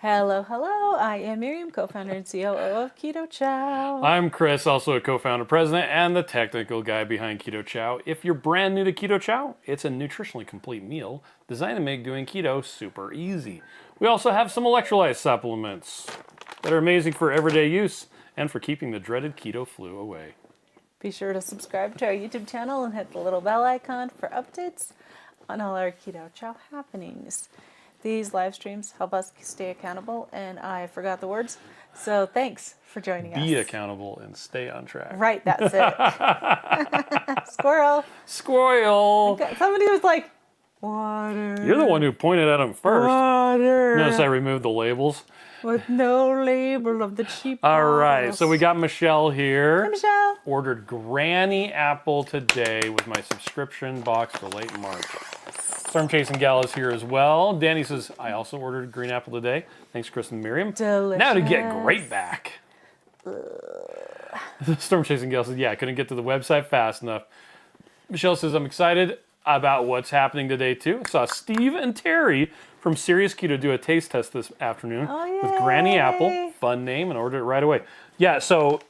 Hello, hello. I am Miriam, co-founder and COO of Keto Chow. I'm Chris, also a co-founder, president, and the technical guy behind Keto Chow. If you're brand new to Keto Chow, it's a nutritionally complete meal designed to make doing keto super easy. We also have some electrolyte supplements that are amazing for everyday use and for keeping the dreaded keto flu away. Be sure to subscribe to our YouTube channel and hit the little bell icon for updates on all our Keto Chow happenings. These live streams help us stay accountable, and I forgot the words, so thanks for joining us. Be accountable and stay on track. Right, that's it. Squirrel. Squirrel! Somebody was like, water. You're the one who pointed at him first. Water. Notice I removed the labels. With no label of the cheap All right, bottles. so we got Michele here. Hi, Michele. Ordered Granny Apple today with my subscription box for late March. Storm Chasing Gal is here as well. Danny says, I also ordered green apple today. Thanks, Chris and Miriam. Delicious. Now to get great back. Storm Chasing Gal says, yeah, I couldn't get to the website fast enough. Michele says, I'm excited about what's happening today, too. I saw Steve and Terry from Serious Keto do a taste test this afternoon with Granny Apple. Fun name, and ordered it right away. Yeah, so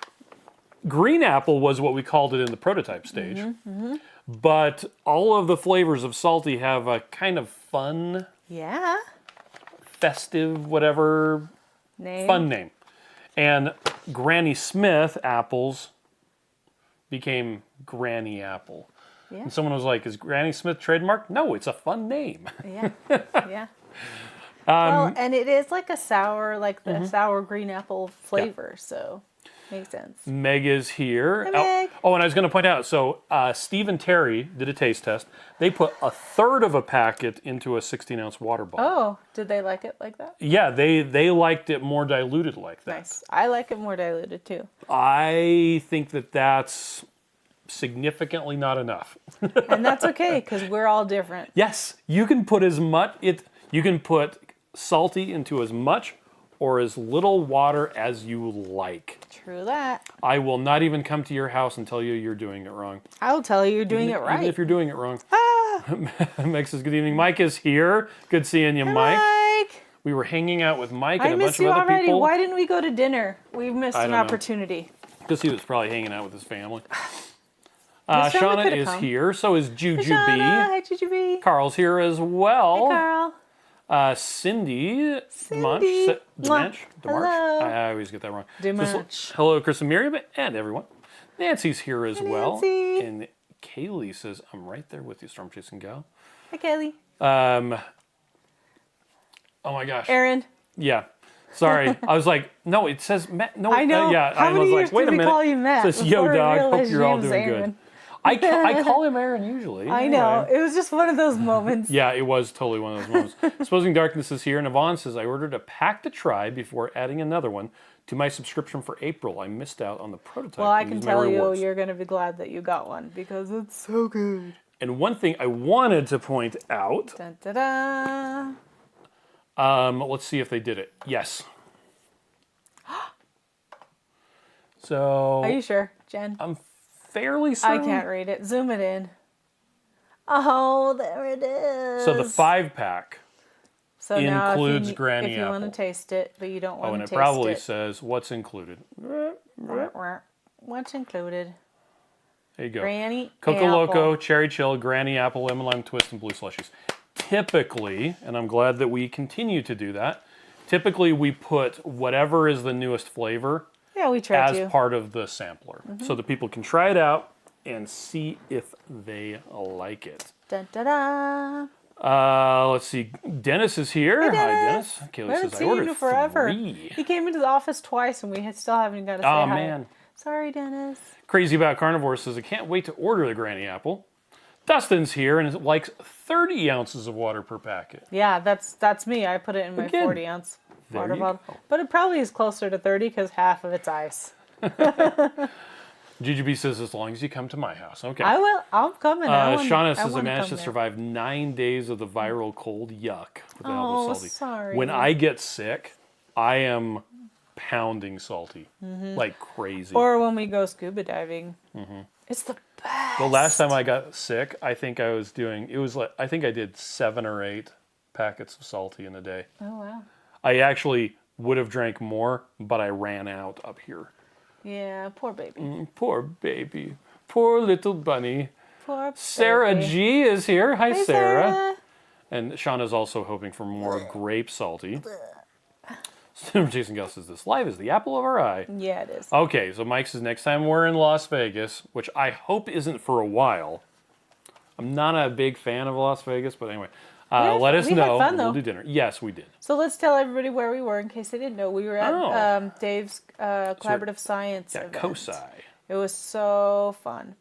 green apple was what we called it in the prototype stage. But all of the flavors of salty have a kind of fun, festive, whatever, fun name. And Granny Smith apples became Granny Apple. Yeah. And someone was like, is Granny Smith trademarked? No, it's a fun name. Yeah, yeah. Well, and it is like a sour, like the sour green apple flavor, so makes sense. Meg is here. Hi, Meg. Oh, and I was going to point out, so Steve and Terry did a taste test. They put a third of a packet into a 16-ounce water bottle. Oh, did they like it like that? Yeah, they liked it more diluted like that. Nice. I like it more diluted too. I think that that's significantly not enough. And that's okay, because we're all different. Yes, you can put you can put salty into as much or as little water as you like. True that. I will not even come to your house and tell you you're doing it wrong. I'll tell you you're doing it right. Even if you're doing it wrong. Ah! Mike says, good evening. Mike is here. Good seeing you, Mike. Mike! We were hanging out with Mike I and a bunch miss of you other already. people. Why didn't we go to dinner? We missed an don't know. opportunity. Because he was probably hanging out with his family. Miss Shauna Shauna could've is come. here. So is Juju B. Hi, Juju B. Carl's here as well. Hi, Carl. Cindy Munch. Mwah. Demarch? Hello. I always get that wrong. Demarch. Hello, Chris and Miriam, and everyone. Nancy's here as well. Nancy. And Kaylee says, I'm right there with you, Storm Chasing Gal. Hi, Kelly. Oh my gosh. Aaron. Yeah. Sorry. I was like, no, it says Matt. No, I know. yeah. How I many was years like, wait did a we minute. call you Matt? It says, before yo, we dog. Hope realized you're all your name's doing Aaron? good. I call him Aaron usually. I know. Anyway. It was just one of those moments. Yeah, it was totally one of those moments. Supposing Darkness is here, and Yvonne says, I ordered a pack to try before adding another one to my subscription for April. I missed out on the prototype. Well, I to can use my tell you, rewards. you're going to be glad that you got one because it's so good. And one thing I wanted to point out, Dun, da, da. let's see if they did it. Yes. So Are you sure, Jen? I'm fairly certain. I can't read it. Zoom it in. Oh, there it is. So the 5-pack. So now includes Granny if you want Apple. to taste it, but you don't want Oh, and to it taste probably it. says what's included. What's included? There you go. Granny Coco Apple. Loco, Cherry Chill, Granny Apple, Lemon Lime Twist, and Blue Slushies. Typically, and I'm glad that we continue to do that, typically we put whatever is the newest flavor Yeah, we tried as to. part of the sampler. So that people can try it out and see if they like it. Dun, da, da. Let's see. Dennis is here. Hey, Hi, Dennis. Dennis. We Kaylee haven't says, I seen ordered you forever. 3. He came into the office twice, and we still haven't got to say Oh, hi. man. Sorry, Dennis. Crazy About Carnivore says, I can't wait to order the Granny Apple. Dustin's here and likes 30 ounces of water per packet. Yeah, that's me. I put it in my Again, 40-ounce there water you bottle. go. But it probably is closer to 30 because half of it's ice. GGB says, as long as you come to my house. Okay. I will. I'm coming. Shauna says, I managed to survive 9 days of the viral cold. Yuck. With the help of salty. Sorry. When I get sick, I am pounding salty like crazy. Or when we go scuba diving. It's the best. The last time I got sick, I think I think I did 7 or 8 packets of salty in a day. Oh, wow. I actually would have drank more, but I ran out up here. Yeah, poor baby. Poor baby. Poor little bunny. Poor Sarah baby. G is here. Hi, Hey, Sarah. Sarah. And Shauna's also hoping for more grape salty. Jason Gus says, this live is the apple of our eye. Yeah, it is. Okay, so Mike says next time we're in Las Vegas, which I hope isn't for a while. I'm not a big fan of Las Vegas, but anyway. Let us we had know. fun, We'll though. do dinner. Yes, we did. So let's tell everybody where we were in case they didn't know. We were at Dave's collaborative science event. COSI. It was so fun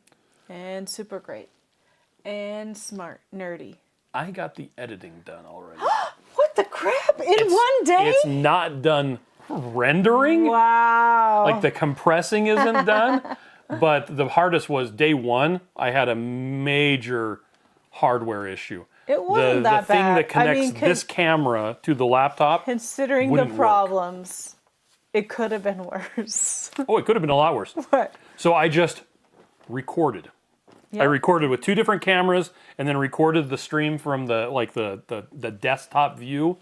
and super great and smart, nerdy. I got the editing done already. What the crap? In one day? It's not done rendering. Wow. Like the compressing isn't done. But the hardest was day one. I had a major hardware issue. It wasn't the that thing bad. that connects this camera to the laptop. Considering the wouldn't work. problems, it could have been worse. Oh, it could have been a lot worse. What? So I just recorded. Yep. I recorded with 2 different cameras, and then recorded the stream from the desktop view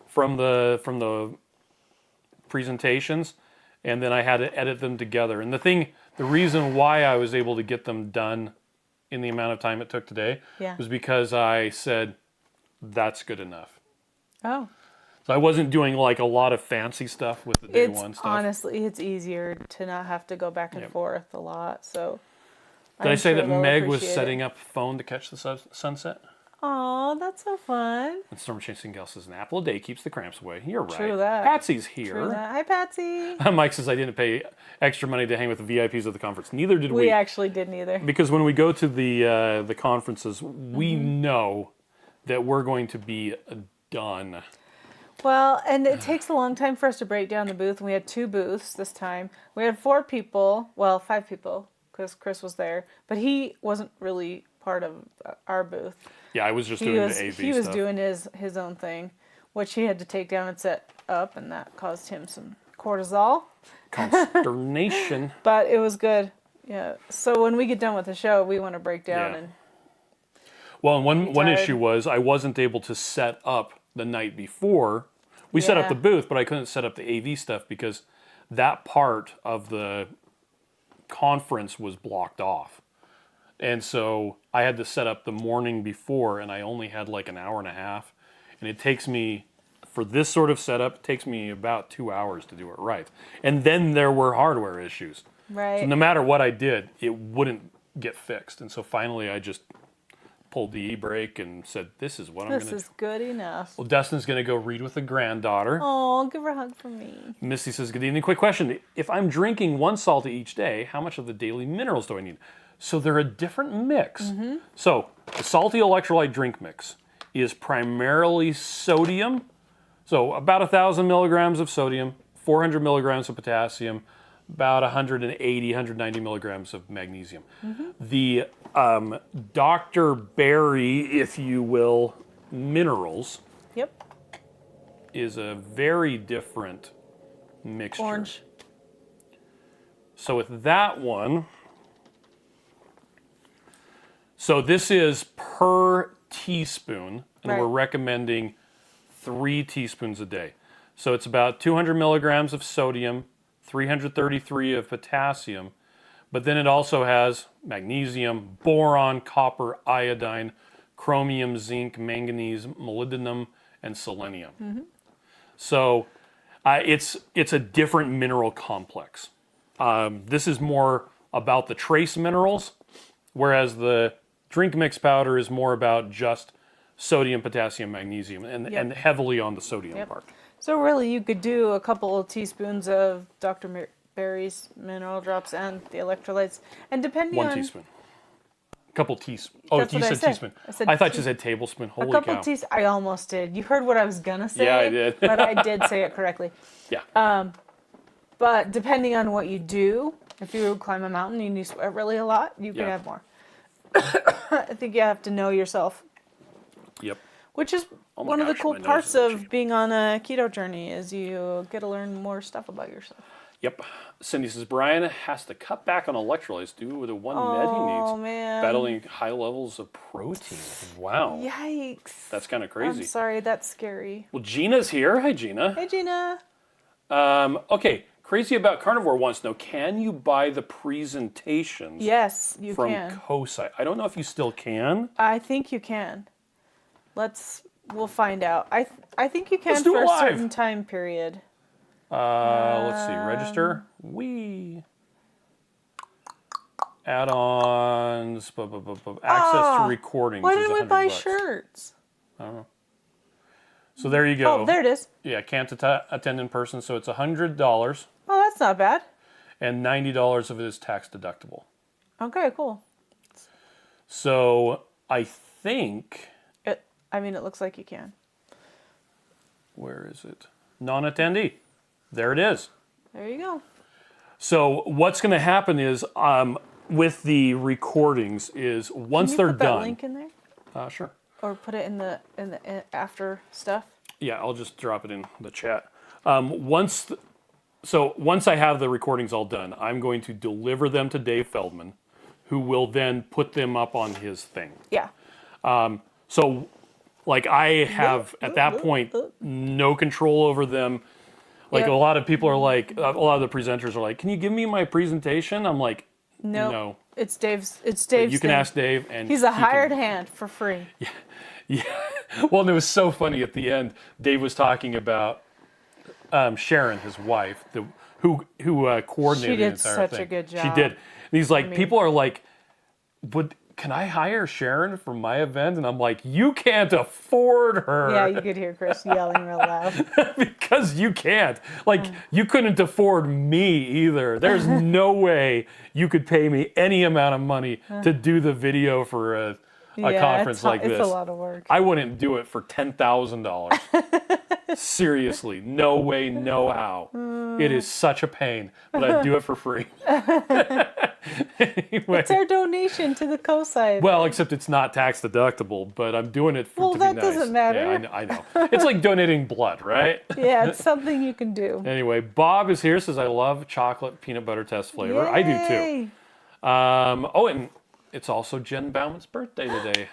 from the presentations, and then I had to edit them together. And the reason why I was able to get them done in the amount of time it took today was because I said that's good enough. Oh. So I wasn't doing like a lot of fancy stuff with the day one stuff. Honestly, it's easier to not have to go back and forth a lot. So. Did I say that they'll Meg was appreciate setting up a phone to catch the sunset? Aw, that's so fun. And Storm Chasing Gal says, an apple a day keeps the cramps away. You're right. True that. Patsy's here. True that. Hi, Patsy. Mike says, I didn't pay extra money to hang with the VIPs of the conference. Neither did we. We actually didn't either. Because when we go to the conferences, we know that we're going to be done. Well, and it takes a long time for us to break down the booth. And we had 2 booths this time. We had 4 people, well, 5 people, because Chris was there. But he wasn't really part of our booth. Yeah, I was just doing the AV stuff. He was doing his own thing, which he had to take down and set up, and that caused him some cortisol. Consternation. But it was good. Yeah. So when we get done with the show, we want to break down and. Well, and one issue was I wasn't able to set up the night before. We set up the booth, but I couldn't set up the AV stuff because that part of the conference was blocked off. And so I had to set up the morning before, and I only had like an hour and a half. And it takes me, for this sort of setup, it takes me about 2 hours to do it right. And then there were hardware issues. Right. So no matter what I did, it wouldn't get fixed. And so finally I just pulled the e-brake and said, this is what I'm going to do. This is good enough. Well, Dustin's going to go read with the granddaughter. Oh, give her a hug from me. Missy says, good evening. Quick question. If I'm drinking 1 salty each day, how much of the daily minerals do I need? So they're a different mix. So the salty electrolyte drink mix is primarily sodium. So about 1,000 milligrams of sodium, 400 milligrams of potassium, about 180, 190 milligrams of magnesium. The Dr. Berry, if you will, minerals is a very different mixture. Orange. So with that one, so this is per teaspoon, and we're recommending 3 teaspoons a day. So it's about 200 milligrams of sodium, 333 of potassium, but then it also has magnesium, boron, copper, iodine, chromium, zinc, manganese, molybdenum, and selenium. So it's a different mineral complex. This is more about the trace minerals, whereas the drink mix powder is more about just sodium, potassium, magnesium, and heavily on the sodium part. So really, you could do a couple of teaspoons of Dr. Berry's mineral drops and the electrolytes, and depending 1 on teaspoon. A couple teaspoons. Oh, That's you what I said said. teaspoon. I said I thought you said tablespoon. Holy a couple cow. teaspoons. I almost did. You heard what I was gonna say. Yeah, I did. But I did say it correctly. Yeah. But depending on what you do, if you climb a mountain and you sweat really a lot, you can have more. I think you have to know yourself. Yep. Which is one of the cool parts of being on a keto journey is you get to learn more stuff about yourself. Yep. Cindy says Brian has to cut back on electrolytes due to the one med he needs. Oh, man. Battling high levels of protein. Wow. Yikes. That's kind of crazy. I'm sorry, that's scary. Well, Gina's here. Hi, Gina. Hey, Gina. Okay. Crazy About Carnivore wants to know, can you buy the presentations Yes, you from can. CoSci? I don't know if you still can. I think you can. We'll find out. I think you can Let's do for it a live. certain time period. Let's see. Register. Add-ons. Access to recordings. Why is didn't we buy $100. shirts? I don't know. So there you go. Oh, there it is. Yeah, can't attend in person, so it's $100, Oh, that's not bad. and $90 of it is tax deductible. Okay, cool. So I think, It looks like you can. where is it? Non-attendee. There it is. There you go. So what's going to happen is, with the recordings, is once Can you they're put that done. link in there? Sure. Or put it in the after stuff? Yeah, I'll just drop it in the chat. Once I have the recordings all done, I'm going to deliver them to Dave Feldman, who will then put them up on his thing. Yeah. So, like, I have at that point no control over them. Like, Yep. a lot of people are like, a lot of the presenters are like, "Can you give me my presentation?" I'm like, Nope. "No." It's Dave's. You can thing. ask Dave, and He's a he can- hired hand for free. Yeah. Well, and it was so funny at the end. Dave was talking about Sharon, his wife, who coordinated She the did entire such thing. a good She job. did. And he's like, people are like, can I hire Sharon for my event? And I'm like, you can't afford her. Yeah, you could hear Chris yelling real loud. Because you can't. Like, you couldn't afford me either. There's no way you could pay me any amount of money to do the video for a conference like this. It's a lot of work. I wouldn't do it for $10,000. Seriously, no way, no how. It is such a pain, but I'd do it for free. Anyway. It's our donation to the CoSci. Well, except it's not tax deductible, but I'm doing it to be that nice. doesn't matter. Yeah, I know. It's like donating blood, right? Yeah, it's something you can do. Anyway, Bob is here, says, I love chocolate peanut butter test flavor. Yay. I do too. And it's also Jen Bauman's birthday today.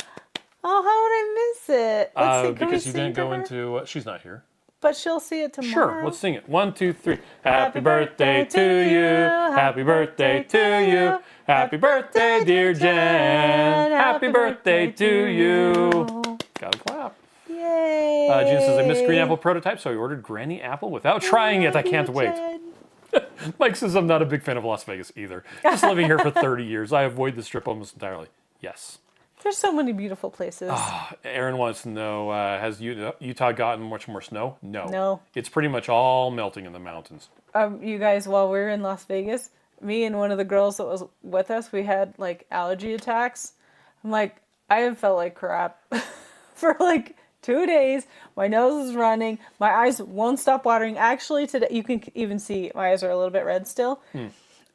Oh, how would I miss it? Let's see. Can we Because you sing didn't to go her? into... she's not here. But she'll see it tomorrow. Sure, let's sing it. 1, 2, 3. Happy birthday to you. Happy birthday to you. Happy birthday, dear Jen. Happy birthday to you. Gotta clap. Yay. Gina says, I missed green apple prototype, so I ordered Granny Apple without trying it. I can't wait. Mike says, I'm not a big fan of Las Vegas either. Just living here for 30 years. I avoid the strip almost entirely. Yes. There's so many beautiful places. Aaron wants to know, has Utah gotten much more snow? No. No. It's pretty much all melting in the mountains. You guys, while we were in Las Vegas, me and one of the girls that was with us, we had like allergy attacks. I'm like, I have felt like crap for like 2 days. My nose is running. My eyes won't stop watering. Actually, today you can even see my eyes are a little bit red still.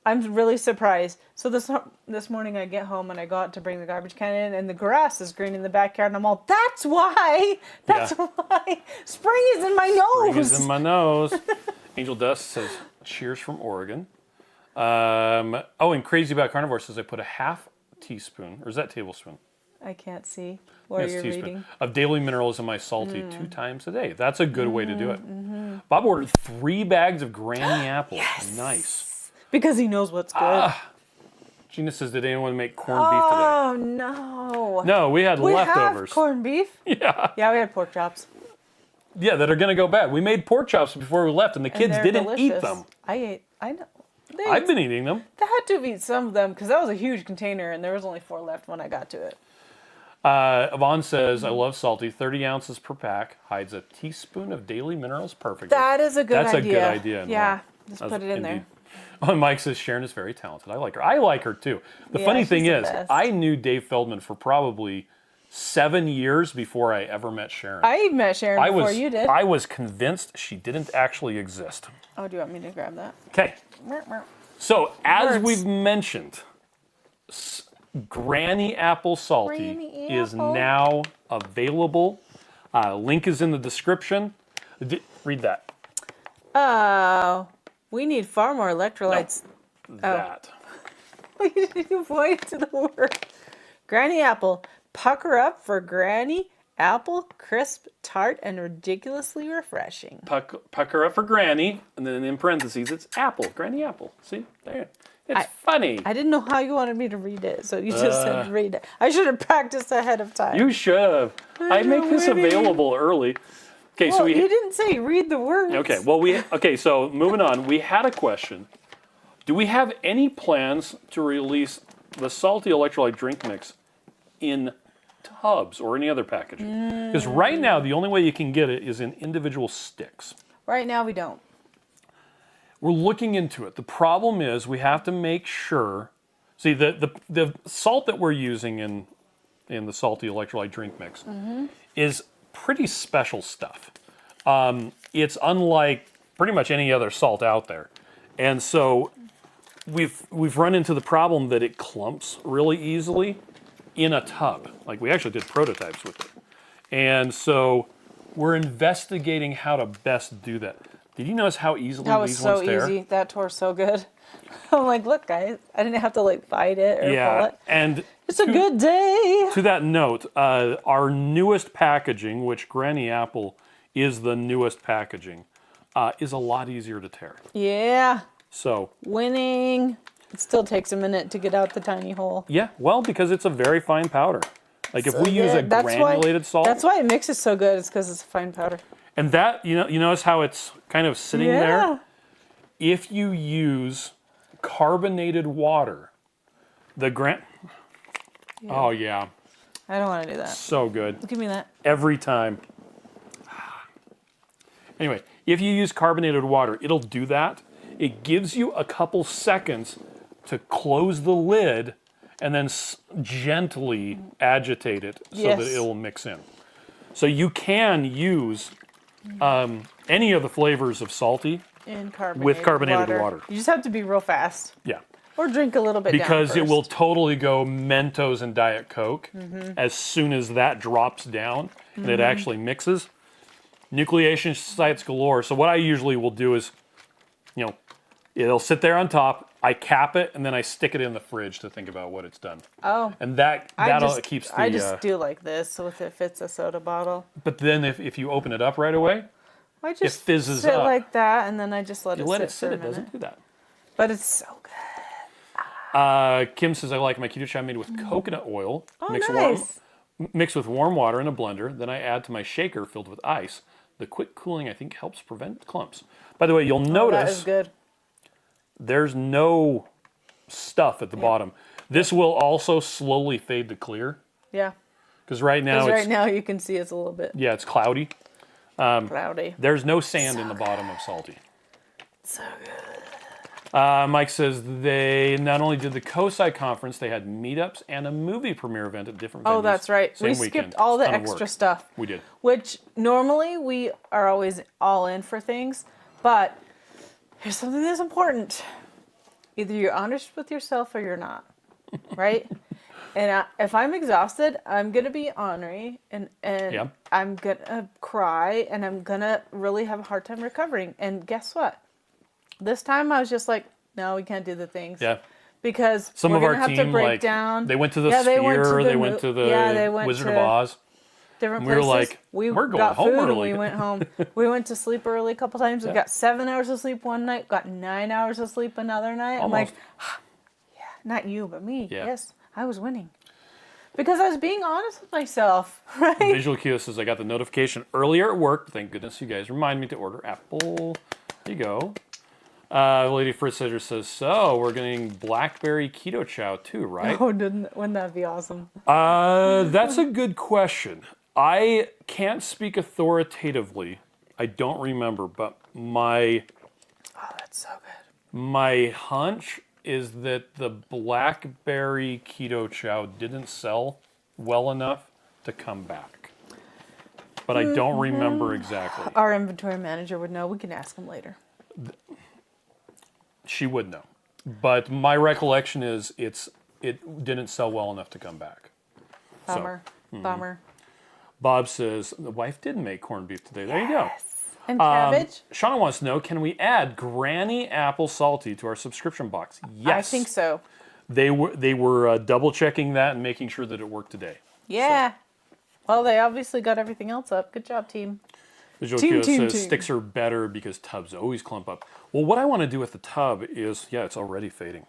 I'm really surprised. So this morning I get home and I go out to bring the garbage can in, and the grass is green in the backyard, and I'm all, that's why. That's why. Spring is in my nose. Spring is in my nose. Angel Dust says, cheers from Oregon. And Crazy About Carnivore says, I put a half teaspoon, or is that tablespoon? I can't see what you're reading. Of daily minerals in my salty 2 times a day. That's a good way to do it. Bob ordered 3 bags of Granny Apple. Yes. Nice. Because he knows what's good. Gina says, did anyone make corned beef today? Oh, no. No, we had leftovers. Have corned beef? Yeah. Yeah, we had pork chops. Yeah, that are going to go bad. We made pork chops before we left, and the kids they're didn't eat delicious. them. I know. I've been eating them. They had to have eaten some of them because that was a huge container and there was only 4 left when I got to it. Yvonne says, I love salty. 30 ounces per pack. Hides a teaspoon of daily minerals perfectly. That is a good idea. That's a good idea. Yeah, just put it in there. Oh, Mike says, Sharon is very talented. I like her. I like her too. The Yeah, funny thing she's the is, best. I knew Dave Feldman for probably 7 years before I ever met Sharon. I met Sharon before you did. I was convinced she didn't actually exist. Oh, do you want me to grab that? Okay. So, as Words. we've mentioned, Granny Apple Salty Granny is Apple. now available. Link is in the description. Read that. Oh, We need far more electrolytes. That. You point to the word. Granny apple. Pucker up for Granny apple, crisp, tart, and ridiculously refreshing. Pucker up for Granny, and then in parentheses, it's apple. Granny apple. See? There. It's funny. I didn't know how you wanted me to read it, so you just said read it. I should have practiced ahead of time. You should have. I make this available early. Okay, well, so you didn't say read the words. Okay, well so moving on. We had a question. Do we have any plans to release the salty electrolyte drink mix in tubs or any other packaging? Because right now the only way you can get it is in individual sticks. Right now we don't. We're looking into it. The problem is we have to make sure. See, the salt that we're using in the salty electrolyte drink mix is pretty special stuff. It's unlike pretty much any other salt out there, and so we've run into the problem that it clumps really easily in a tub. Like we actually did prototypes with it, and so we're investigating how to best do that. Did you notice how easily these ones tear? That was so easy. That tore so good. I'm like, look, guys, I didn't have to like fight it or pull it. And it's a good day. To that note, our newest packaging, which Granny Apple is the newest packaging, is a lot easier to tear. Yeah. So winning. It still takes a minute to get out the tiny hole. Yeah, well, because it's a very fine powder. Like if we use a granulated salt. That's why it mixes so good. It's because it's a fine powder. And that, you notice how it's kind of sitting there? If you use carbonated water, oh yeah. I don't want to do that. So good. Give me that. Every time. Anyway, if you use carbonated water, it'll do that. It gives you a couple seconds to close the lid and then gently agitate it so that it'll mix in. So you can use any of the flavors of salty with carbonated water. You just have to be real fast. Yeah. Or drink a little bit because down it will totally go Mentos and Diet Coke as soon as that drops down and it actually mixes. Nucleation sites galore. So what I usually will do is, it'll sit there on top. I cap it and then I stick it in the fridge to think about what it's done. Oh. And that keeps the. I just do like this, so if it fits a soda bottle. But then if you open it up right away, I just it fizzes sit up. like that, and then I just let it sit. You let it sit. For a It minute. doesn't do that. But it's so good. Kim says I like my keto chow made with coconut oil. Oh, nice. Mixed with warm water in a blender. Then I add to my shaker filled with ice. The quick cooling, I think, helps prevent clumps. By the way, you'll notice that is good. There's no stuff at the bottom. This will also slowly fade to clear. Yeah. Because right now you can see it's a little bit. Yeah, it's cloudy. Cloudy. There's no sand in the bottom of salty. So good. Mike says they not only did the COSI conference, they had meetups and a movie premiere event at different venues. Oh, that's right. We skipped all the extra stuff. We did. Which normally we are always all in for things, but here's something that's important. Either you're honest with yourself or you're not, right? And if I'm exhausted, I'm going to be ornery and I'm going to cry and I'm going to really have a hard time recovering. And guess what? This time I was just like, no, we can't do the things. Yeah. Because some of our team, down. They went to the Sphere, they went to the Wizard of Oz. Different places. We were like, we're going home early. We went home. We went to sleep early a couple times. We got 7 hours of sleep one night, got 9 hours of sleep another night. Almost. I'm like, yeah, not you, but me. Yeah. Yes, I was winning. Because I was being honest with myself, right? Visual Q says, I got the notification earlier at work. Thank goodness you guys remind me to order Apple. There you go. Lady Fritz says, so we're getting Blackberry Keto Chow too, right? Oh, wouldn't that be awesome? That's a good question. I can't speak authoritatively. I don't remember, but oh, that's so good. My hunch is that the Blackberry Keto Chow didn't sell well enough to come back. But I don't remember exactly. Our inventory manager would know. We can ask him later. She would know. But my recollection is it didn't sell well enough to come back. Bummer. Bummer. Bob says, the wife did make corned beef today. There you go. And cabbage? Shauna wants to know, can we add Granny Apple Salty to our subscription box? Yes. I think so. They were double checking that and making sure that it worked today. Yeah. So. Well, they obviously got everything else up. Good job, team. Visual says sticks are better because tubs always clump up. Well, what I want to do with the tub is, it's already fading.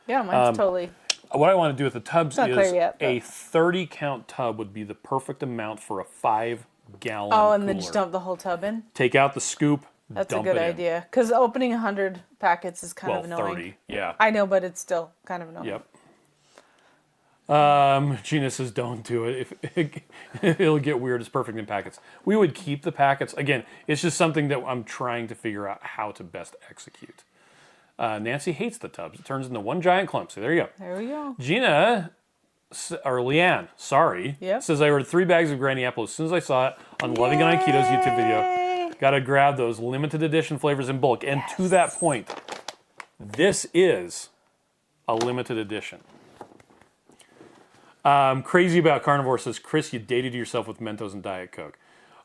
Yeah, mine's totally. What I want to do with the tubs is yet, a 30 count tub would be the perfect amount for a 5-gallon Oh, and cooler. then just dump the whole tub in? Take out the scoop, That's dump a good it in. idea. Because opening 100 packets is kind of annoying. 30, yeah. I know, but it's still kind of annoying. Yep. Gina says, don't do it. It'll get weird. It's perfect in packets. We would keep the packets. Again, it's just something that I'm trying to figure out how to best execute. Nancy hates the tubs. It turns into one giant clump. So there you go. There we go. Gina, or Leanne, sorry, says, I ordered 3 bags of Granny Apple as soon as I saw it on Loving It on Keto's YouTube video. Got to grab those limited edition flavors in bulk. And to that point, this is a limited edition. Crazy About Carnivore says, Chris, you dated yourself with Mentos and Diet Coke.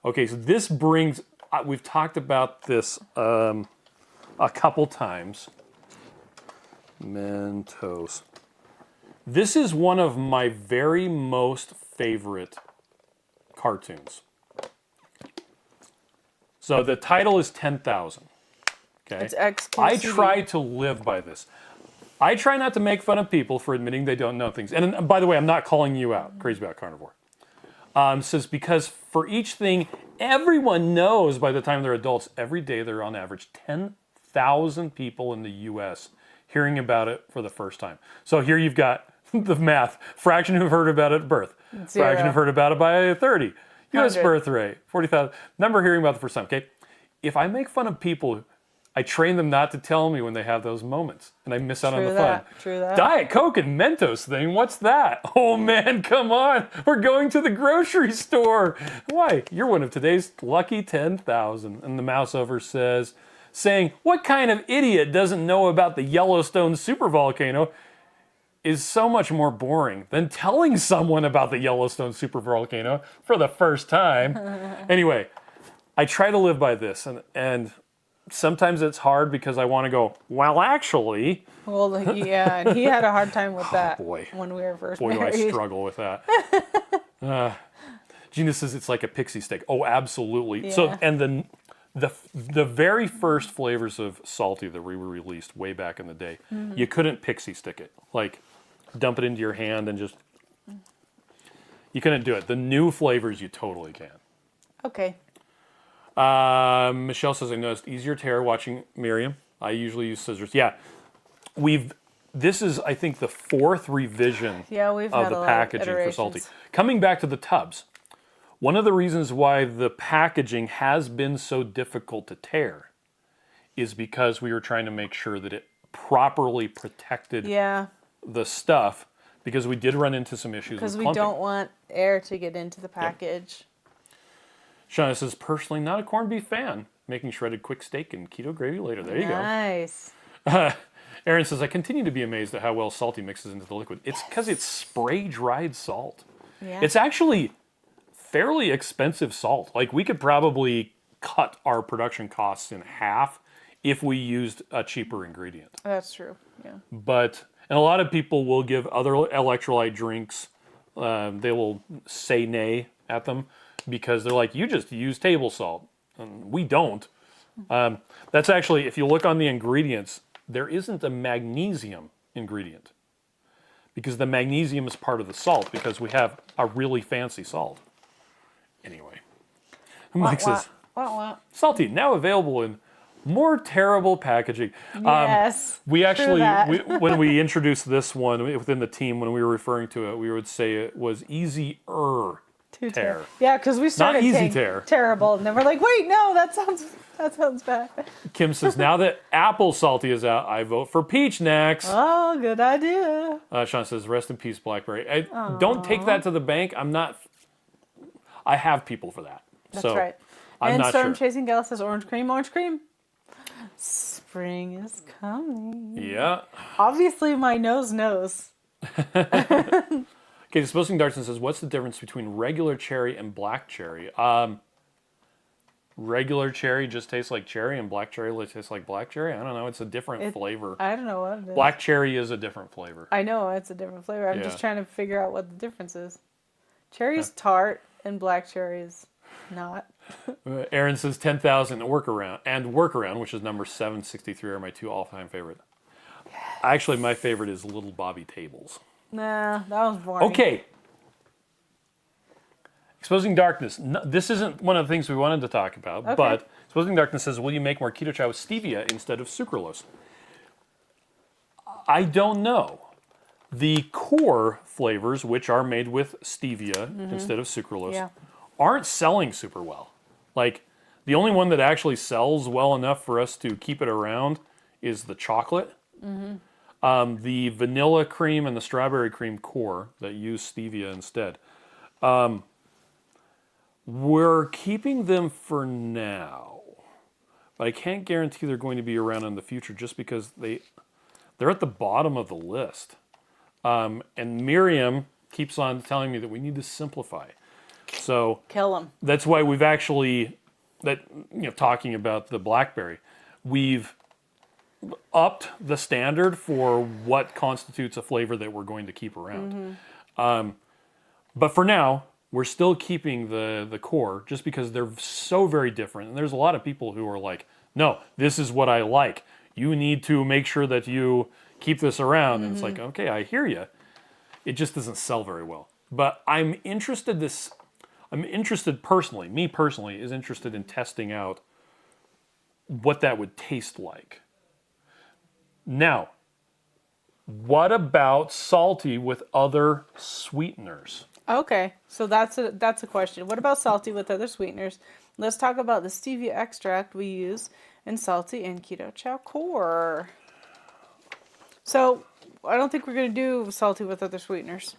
Okay, so this brings, we've talked about this a couple times. Mentos. This is one of my very most favorite cartoons. So the title is 10,000. Okay. It's XKCD. I try to live by this. I try not to make fun of people for admitting they don't know things. And by the way, I'm not calling you out, Crazy About Carnivore. Says, because for each thing, everyone knows by the time they're adults, every day there are on average 10,000 people in the U.S. hearing about it for the first time. So here you've got the math. Fraction who've heard about it at birth. 0. Fraction who've heard about it by 30. U.S. 100. birth rate, 40,000. Number hearing about it the first time, okay? If I make fun of people, I train them not to tell me when they have those moments, and I miss out on the fun. True that. Diet Coke and Mentos thing, what's that? Oh man, come on. We're going to the grocery store. Why? You're one of today's lucky 10,000. And the mouse over says, saying, what kind of idiot doesn't know about the Yellowstone supervolcano is so much more boring than telling someone about the Yellowstone supervolcano for the first time. Anyway, I try to live by this, and sometimes it's hard because I want to go, well, actually. Well, yeah, and he had a hard time with that when we were first married. Boy, do I struggle with that. Gina says it's like a pixie stick. Oh, absolutely. Yeah. So, and the very first flavors of Salty that we were released way back in the day, you couldn't pixie stick it. Like, dump it into your hand and just, you couldn't do it. The new flavors, you totally can. Okay. Michele says, I noticed easier tear watching Miriam. I usually use scissors. Yeah, this is, I think, the 4th revision of the packaging for Salty. Coming back to the tubs, one of the reasons why the packaging has been so difficult to tear is because we were trying to make sure that it properly protected the stuff, because we did run into some issues with clumping. Because we don't want air to get into the package. Yep. Shauna says, personally, not a corned beef fan. Making shredded quick steak and keto gravy later. There you go. Nice. Aaron says, I continue to be amazed at how well Salty mixes into the liquid. It's because it's spray-dried salt. Yeah. It's actually fairly expensive salt. Like, we could probably cut our production costs in half if we used a cheaper ingredient. That's true, yeah. And a lot of people will give other electrolyte drinks, they will say nay at them, because they're like, you just use table salt. And we don't. That's actually, if you look on the ingredients, there isn't a magnesium ingredient. Because the magnesium is part of the salt, because we have a really fancy salt. Anyway. Mike says, Salty, now available in more terrible packaging. Yes. We actually, when we introduced this one within the team, when we were referring to it, we would say it was easier tear. Yeah, because we started not easy tear. Terrible, and then we're like, wait, no, that sounds bad. Kim says, now that apple Salty is out, I vote for peach next. Oh, good idea. Sean says, rest in peace, Blackberry. Don't take that to the bank. I have people for that. That's right. I'm not Storm sure. Chasing Gal says, orange cream. Spring is coming. Yeah. Obviously, my nose knows. Okay, Disposing Dartson says, what's the difference between regular cherry and black cherry? regular cherry just tastes like cherry and black cherry tastes like black cherry? I don't know. It's a different flavor. I don't know what it is. Black cherry is a different flavor. I know it's a different flavor. I'm just trying to figure out what the difference is. Cherry's tart and black cherry is not. Aaron says 10,000 workaround, which is number 763, are my two all-time favorite. Yes. Actually, my favorite is Little Bobby Tables. Nah, that was boring. Okay. Exposing Darkness. No, this isn't one of the things we wanted to talk about, but Exposing Darkness says, will you make more Keto Chow with stevia instead of sucralose? I don't know. The core flavors, which are made with stevia instead of sucralose, aren't selling super well. Like, the only one that actually sells well enough for us to keep it around is the chocolate. The vanilla cream and the strawberry cream core that use stevia instead. We're keeping them for now, but I can't guarantee they're going to be around in the future just because they're at the bottom of the list. And Miriam keeps on telling me that we need to simplify. So kill them. That's why we've actually talking about the blackberry, we've upped the standard for what constitutes a flavor that we're going to keep around. But for now, we're still keeping the core just because they're so very different. And there's a lot of people who are like, no, this is what I like. You need to make sure that you keep this around. And it's like, okay, I hear you. It just doesn't sell very well. But I'm interested personally, me personally, is interested in testing out what that would taste like. Now, what about salty with other sweeteners? Okay, so that's a question. What about salty with other sweeteners? Let's talk about the stevia extract we use in SALTT and Keto Chow core. So I don't think we're going to do salty with other sweeteners.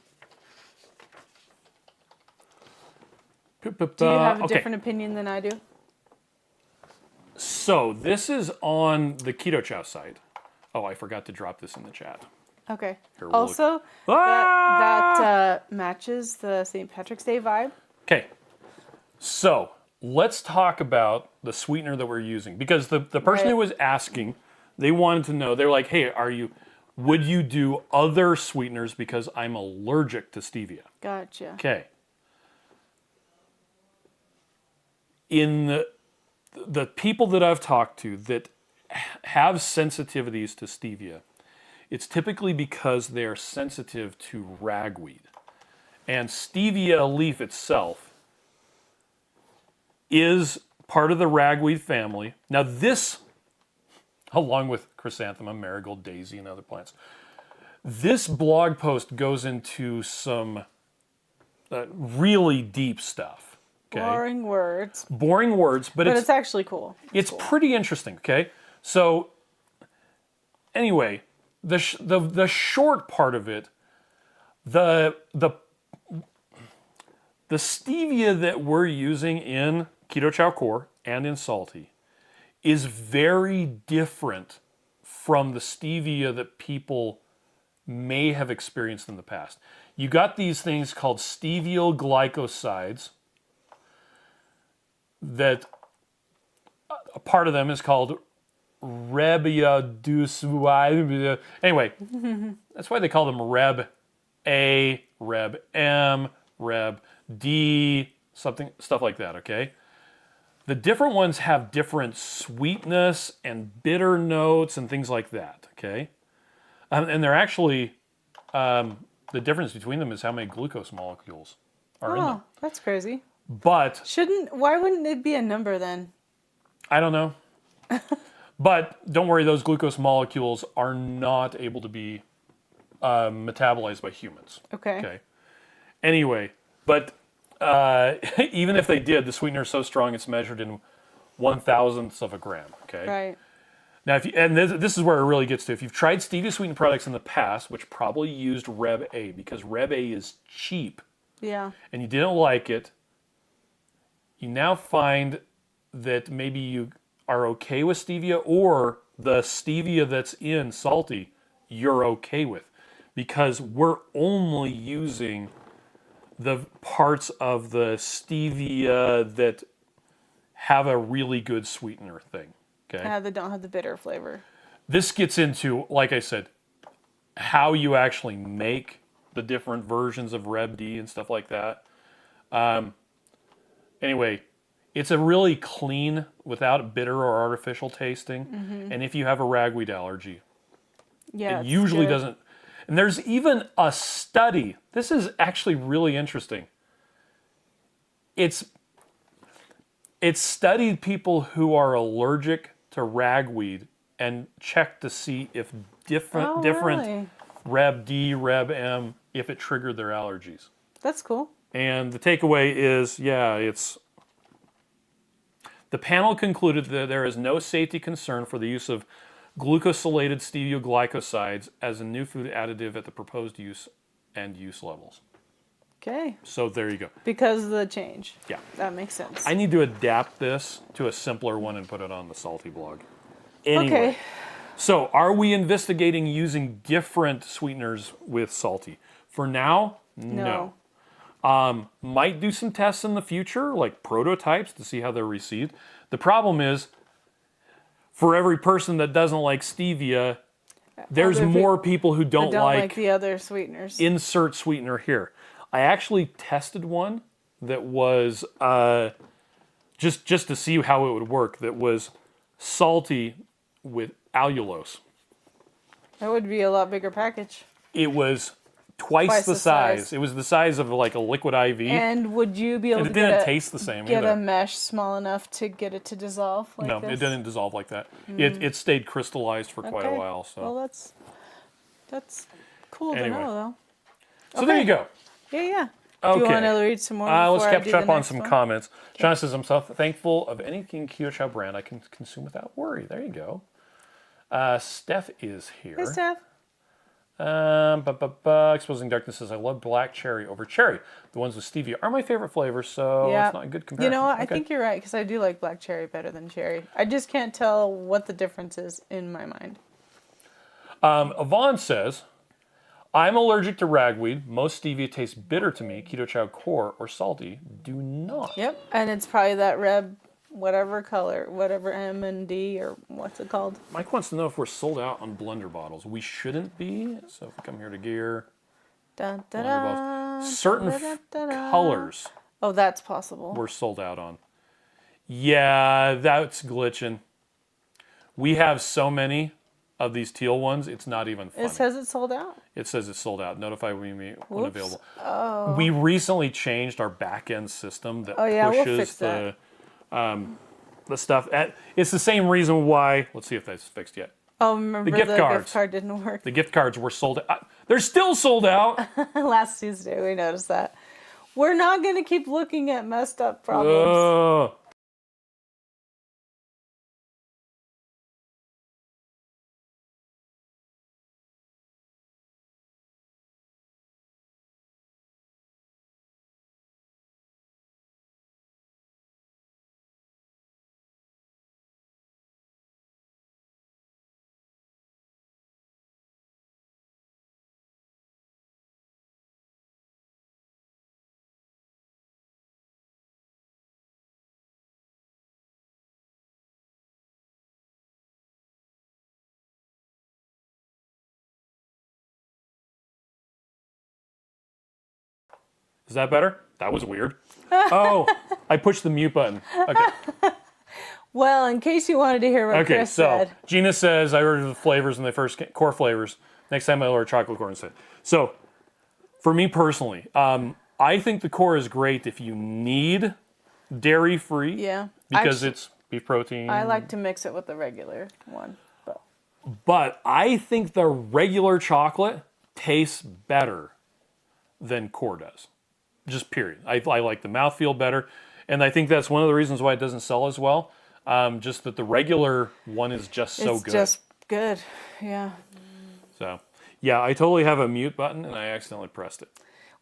Do you have a different opinion than I do? So this is on the Keto Chow site. Oh, I forgot to drop this in the chat. Okay. Here, we'll also, that matches the St. Patrick's Day vibe. Okay. So let's talk about the sweetener that we're using. Because the person who was asking, they wanted to know, they're like, hey, would you do other sweeteners because I'm allergic to stevia? Gotcha. Okay. In the people that I've talked to that have sensitivities to stevia, it's typically because they are sensitive to ragweed. And stevia leaf itself is part of the ragweed family. Now this, along with chrysanthemum, marigold, daisy, and other plants, this blog post goes into some really deep stuff. Okay? Boring words. But it's actually cool. It's cool. Pretty interesting, okay? So, anyway, the short part of it, the stevia that we're using in Keto Chow Core and in SALTT is very different from the stevia that people may have experienced in the past. You got these things called steviol glycosides that a part of them is called Rebiadus. Anyway, that's why they call them Reb A, Reb M, Reb D, stuff like that, okay? The different ones have different sweetness and bitter notes and things like that, okay? And they're actually, the difference between them is how many glucose molecules are in them. Oh, that's crazy. But why wouldn't it be a number then? I don't know. But don't worry, those glucose molecules are not able to be metabolized by humans. Okay. Anyway, but even if they did, the sweetener is so strong it's measured in 1/1000th of a gram. Okay. Right. Now, this is where it really gets to. If you've tried stevia sweetened products in the past, which probably used Reb A because Reb A is cheap. Yeah. And you didn't like it, you now find that maybe you are okay with stevia, or the stevia that's in SALTT you're okay with, because we're only using the parts of the stevia that have a really good sweetener thing. Okay. Yeah, they don't have the bitter flavor. This gets into, like I said, how you actually make the different versions of Reb D and stuff like that. Anyway, it's a really clean, without bitter or artificial tasting. And if you have a ragweed allergy, Yeah, it it's usually good. doesn't. And there's even a study. This is actually really interesting. It's studied people who are allergic to ragweed and checked to see if different Really? Reb D, Reb M, if it triggered their allergies. That's cool. And the takeaway is, the panel concluded that there is no safety concern for the use of glucosylated stevioglycosides as a new food additive at the proposed use and use levels. Okay. So there you go. Because of the change. Yeah. That makes sense. I need to adapt this to a simpler one and put it on the Salty blog. Anyway, Okay. so are we investigating using different sweeteners with Salty? For now, no. Might do some tests in the future, like prototypes, to see how they're received. The problem is, for every person that doesn't like stevia, there's more people who don't like the other sweeteners. insert sweetener here. I actually tested one that was just to see how it would work. That was Salty with allulose. That would be a lot bigger package. It was twice the size. It was the size of like a liquid IV. And would you be able And to it didn't taste the same get either. a mesh small enough to get it to dissolve like No, this? it didn't dissolve like that. It stayed crystallized for quite a while. So, Well, that's cool Anyway. to know, though. so there you go. Yeah, yeah. Okay. Do you want to read some more Let's before I do catch up the on next some one? comments. John says, I'm so thankful of anything Keto Chow brand I can consume without worry. There you go. Steph is here. Hey, Steph. Exposing Darkness says, I love black cherry over cherry. The ones with stevia are my favorite flavors, so Yeah. it's not a good comparison. You know what? I Okay. think you're right, because I do like black cherry better than cherry. I just can't tell what the difference is in my mind. Yvonne says, I'm allergic to ragweed. Most stevia tastes bitter to me. Keto Chow Core or Salty do not. Yep. And it's probably that red, whatever color, whatever M and D, or what's it called? Mike wants to know if we're sold out on blender bottles. We shouldn't be. So if we come here to gear, Dun, dun, blender dun, bottles. Certain dun, dun, dun, dun. colors Oh, that's possible. we're sold out on. Yeah, that's glitching. We have so many of these teal ones, it's not even funny. It says it's sold out. It says it's sold out. Notify me when Whoops. available. Oh. We recently changed our back-end system that yeah, we'll pushes fix that. the stuff. It's the same reason why. Let's see if that's fixed yet. Oh, remember gift the cards. gift card didn't work The gift cards were sold out. They're still sold out. last Tuesday. We noticed that. We're not going to keep looking at messed up problems. Ugh. Is that better? That was weird. Oh, I pushed the mute button. Okay. Well, in case you wanted to hear what Okay, Chris so said. Gina says I ordered the flavors and the first core flavors. Next time I order chocolate core instead. So, for me personally, I think the core is great if you need dairy-free. Yeah. Because Actually, it's beef protein. I like to mix it with the regular one. But I think the regular chocolate tastes better than core does. Just period. I like the mouthfeel better. And I think that's one of the reasons why it doesn't sell as well. Just that the regular one is just so good. It's just good. Yeah. So, yeah, I totally have a mute button and I accidentally pressed it.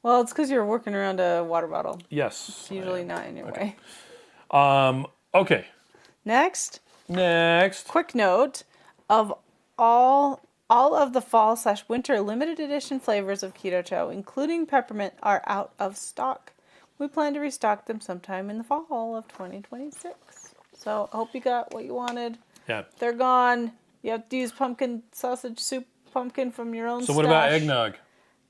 Well, it's because you're working around a water bottle. Yes. It's usually not in your way. Okay. Next, Next. quick note of all of the fall/winter limited edition flavors of Keto Chow, including peppermint, are out of stock. We plan to restock them sometime in the fall of 2026. So I hope you got what you wanted. Yeah. They're gone. You have to use pumpkin sausage soup pumpkin from your own So stash. what about eggnog?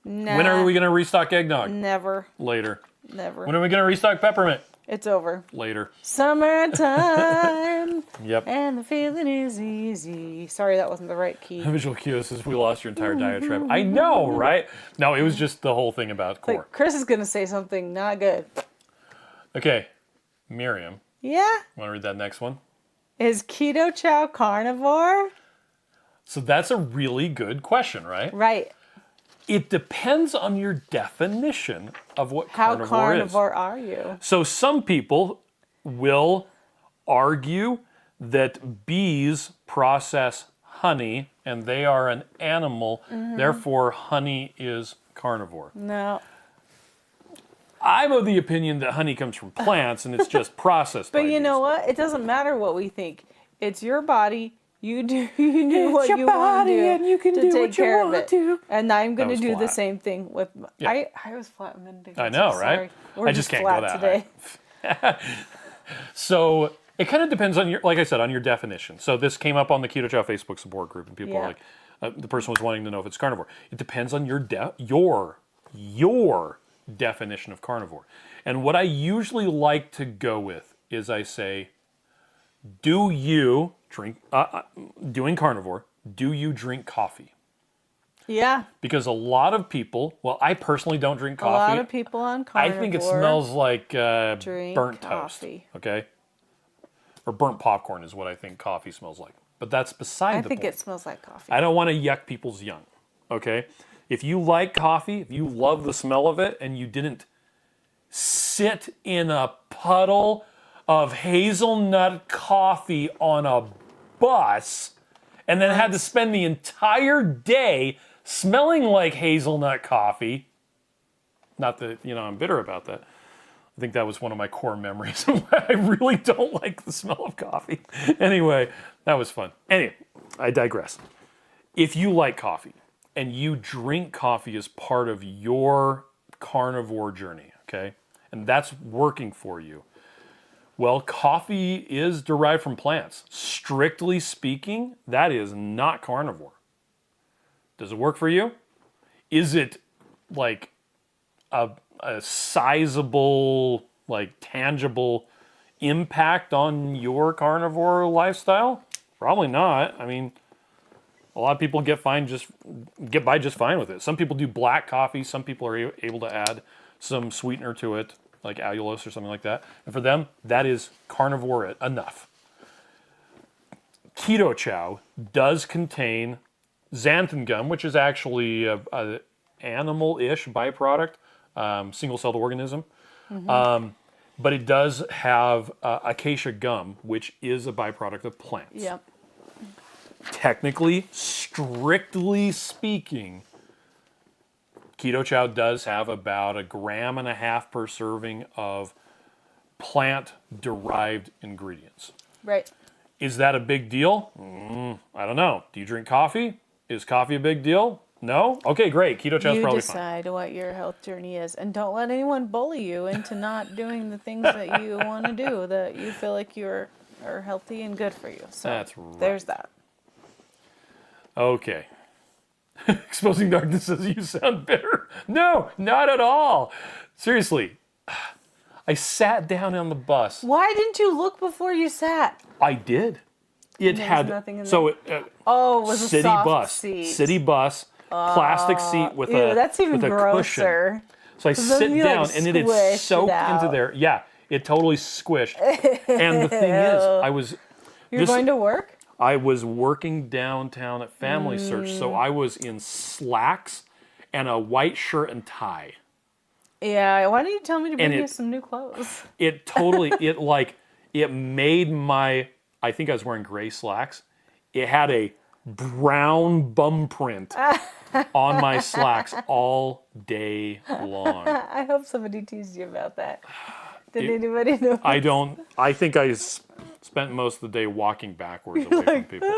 Nah, When are we going to restock eggnog? Never. Later. Never. When are we going to restock peppermint? It's over. Later. Summertime. Yep. And the feeling is easy. Sorry, that wasn't the right key. Visual cue says we lost your entire diatribe. I know, right? No, it was just the whole thing about core. Like, Chris is going to say something not good. Okay. Miriam. Yeah? Want to read that next one? Is Keto Chow carnivore? So that's a really good question, right? Right. It depends on your definition of what How carnivore is. carnivore are you? So some people will argue that bees process honey and they are an animal, therefore honey is carnivore. No. I'm of the opinion that honey comes from plants and it's just processed by But you know bees. what? It doesn't matter what we think. It's your body. You do what your you want to body do and you can to do take what you care of want it. to. And I'm going to was do the flat. same thing with. Yeah. I was flat a minute ago. I know, so right? sorry. We're I just can't flat go that today. high. So it kind of depends on your, like I said, on your definition. So this came up on the Keto Chow Facebook support group, and people are Yeah. like, the person was wanting to know if it's carnivore. It depends on your definition of carnivore. And what I usually like to go with is I say, do you drink, doing carnivore, do you drink coffee? Yeah. Because a lot of people, well, I personally don't drink A coffee. lot of people on I carnivore. think it smells like drink burnt coffee. toast. Okay? Or burnt popcorn is what I think coffee smells like. But that's beside I the think point. it smells like coffee. I don't want to yuck people's yum. Okay? If you like coffee, if you love the smell of it, and you didn't sit in a puddle of hazelnut coffee on a bus and then had to spend the entire day smelling like hazelnut coffee, not that, I'm bitter about that. I think that was one of my core memories of why I really don't like the smell of coffee. Anyway, that was fun. Anyway, I digress. If you like coffee and you drink coffee as part of your carnivore journey, okay, and that's working for you, well, coffee is derived from plants. Strictly speaking, that is not carnivore. Does it work for you? Is it like a sizable, like tangible impact on your carnivore lifestyle? Probably not. I mean, a lot of people get by just fine with it. Some people do black coffee. Some people are able to add some sweetener to it, like allulose or something like that. And for them, that is carnivore enough. Keto Chow does contain xanthan gum, which is actually a animal-ish byproduct, single-celled organism. But it does have acacia gum, which is a byproduct of plants. Yep. Technically, strictly speaking, Keto Chow does have about 1.5 grams per serving of plant-derived ingredients. Right. Is that a big deal? I don't know. Do you drink coffee? Is coffee a big deal? No? Okay, great. Keto Chow's You probably fine. decide what your health journey is, and don't let anyone bully you into not doing the things that you want to do, that you feel like are healthy and good for you. So That's right. there's that. Okay. Exposing Darkness says you sound bitter. No, not at all. Seriously. I sat down on the bus. Why didn't you look before you sat? I did. It There's had nothing in so there? it, Oh, it was a city soft bus, seat. city bus, plastic seat with Ew, a that's even with a grosser. cushion. So I then sit you, like, down and it squished had it soaked into out. there. Yeah, it totally squished. And the thing is, I was You're going to work? I was working downtown at Family Search, so I was in slacks and a white shirt and tie. Yeah, why don't you tell me to bring And you it- some new clothes? It totally, it made my, I think I was wearing gray slacks. It had a brown bum print on my slacks all day long. I hope somebody teased you about that. Did anybody know? I think I spent most of the day walking backwards away from people.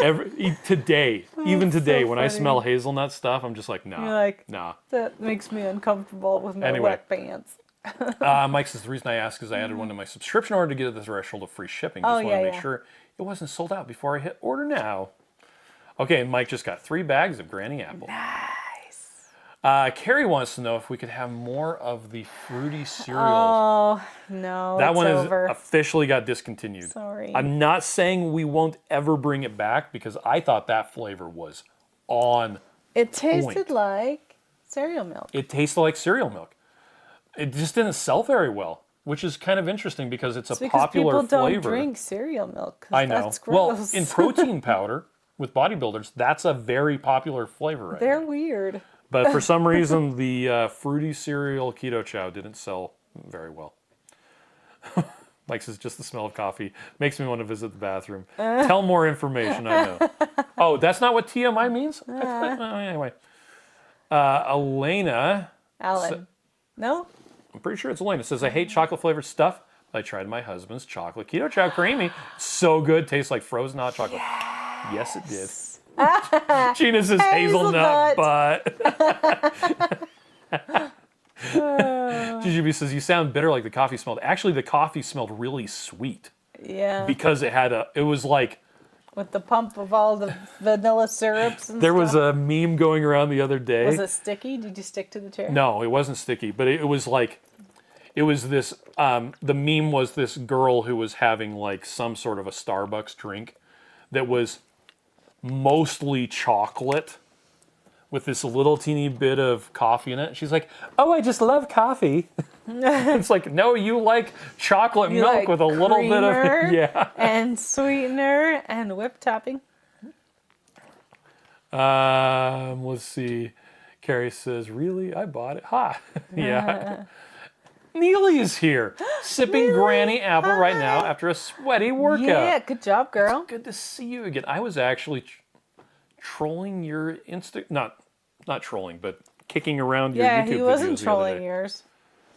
Even today, so when I funny. smell hazelnut stuff, I'm just like, nah, You're like, nah. that makes me uncomfortable with my Anyway. wet pants. Mike says, the reason I ask is I added one to my subscription order to get to the threshold of free shipping. Just want to make sure it wasn't sold out before I hit order now. Okay, and Mike just got 3 bags of Granny Apple. Nice. Carrie wants to know if we could have more of the fruity cereals. Oh, no, that it's one over. is officially got discontinued. Sorry. I'm not saying we won't ever bring it back because I thought that flavor was on It tasted point. like cereal milk. It tasted like cereal milk. It just didn't sell very well, which is kind of interesting because it's a popular people don't flavor. drink cereal milk. I know. That's Well, gross. in protein powder with bodybuilders, that's a very popular flavor right They're now. weird. But for some reason, the fruity cereal Keto Chow didn't sell very well. Mike says, just the smell of coffee makes me want to visit the bathroom. Tell more information, I know. Oh, that's not what TMI means? Anyway. Elena. Alan. No? I'm pretty sure it's Elena. Says, I hate chocolate-flavored stuff. I tried my husband's chocolate Keto Chow Creamy. So good. Tastes like frozen hot chocolate. Yes, it did. Gina says hazelnut, but... GGB says, you sound bitter like the coffee smelled. Actually, the coffee smelled really sweet. Yeah. Because it was like... With the pump of all the vanilla syrups and There stuff. was a meme going around the other day. Was it sticky? Did you stick to the chair? No, it wasn't sticky, but it was like... It was this... the meme was this girl who was having like some sort of a Starbucks drink that was mostly chocolate with this little teeny bit of coffee in it. She's like, oh, I just love coffee. It's like, no, you like chocolate You milk like with a little bit of, creamer yeah. and sweetener and whipped topping. Let's see. Carrie says, really? I bought it. Ha. Yeah. Neely is here, sipping Granny Apple right now after a sweaty workout. Yeah, good job, girl. Good to see you again. I was actually trolling your not trolling, but kicking around your YouTube videos. Yeah, he wasn't the other trolling day. yours.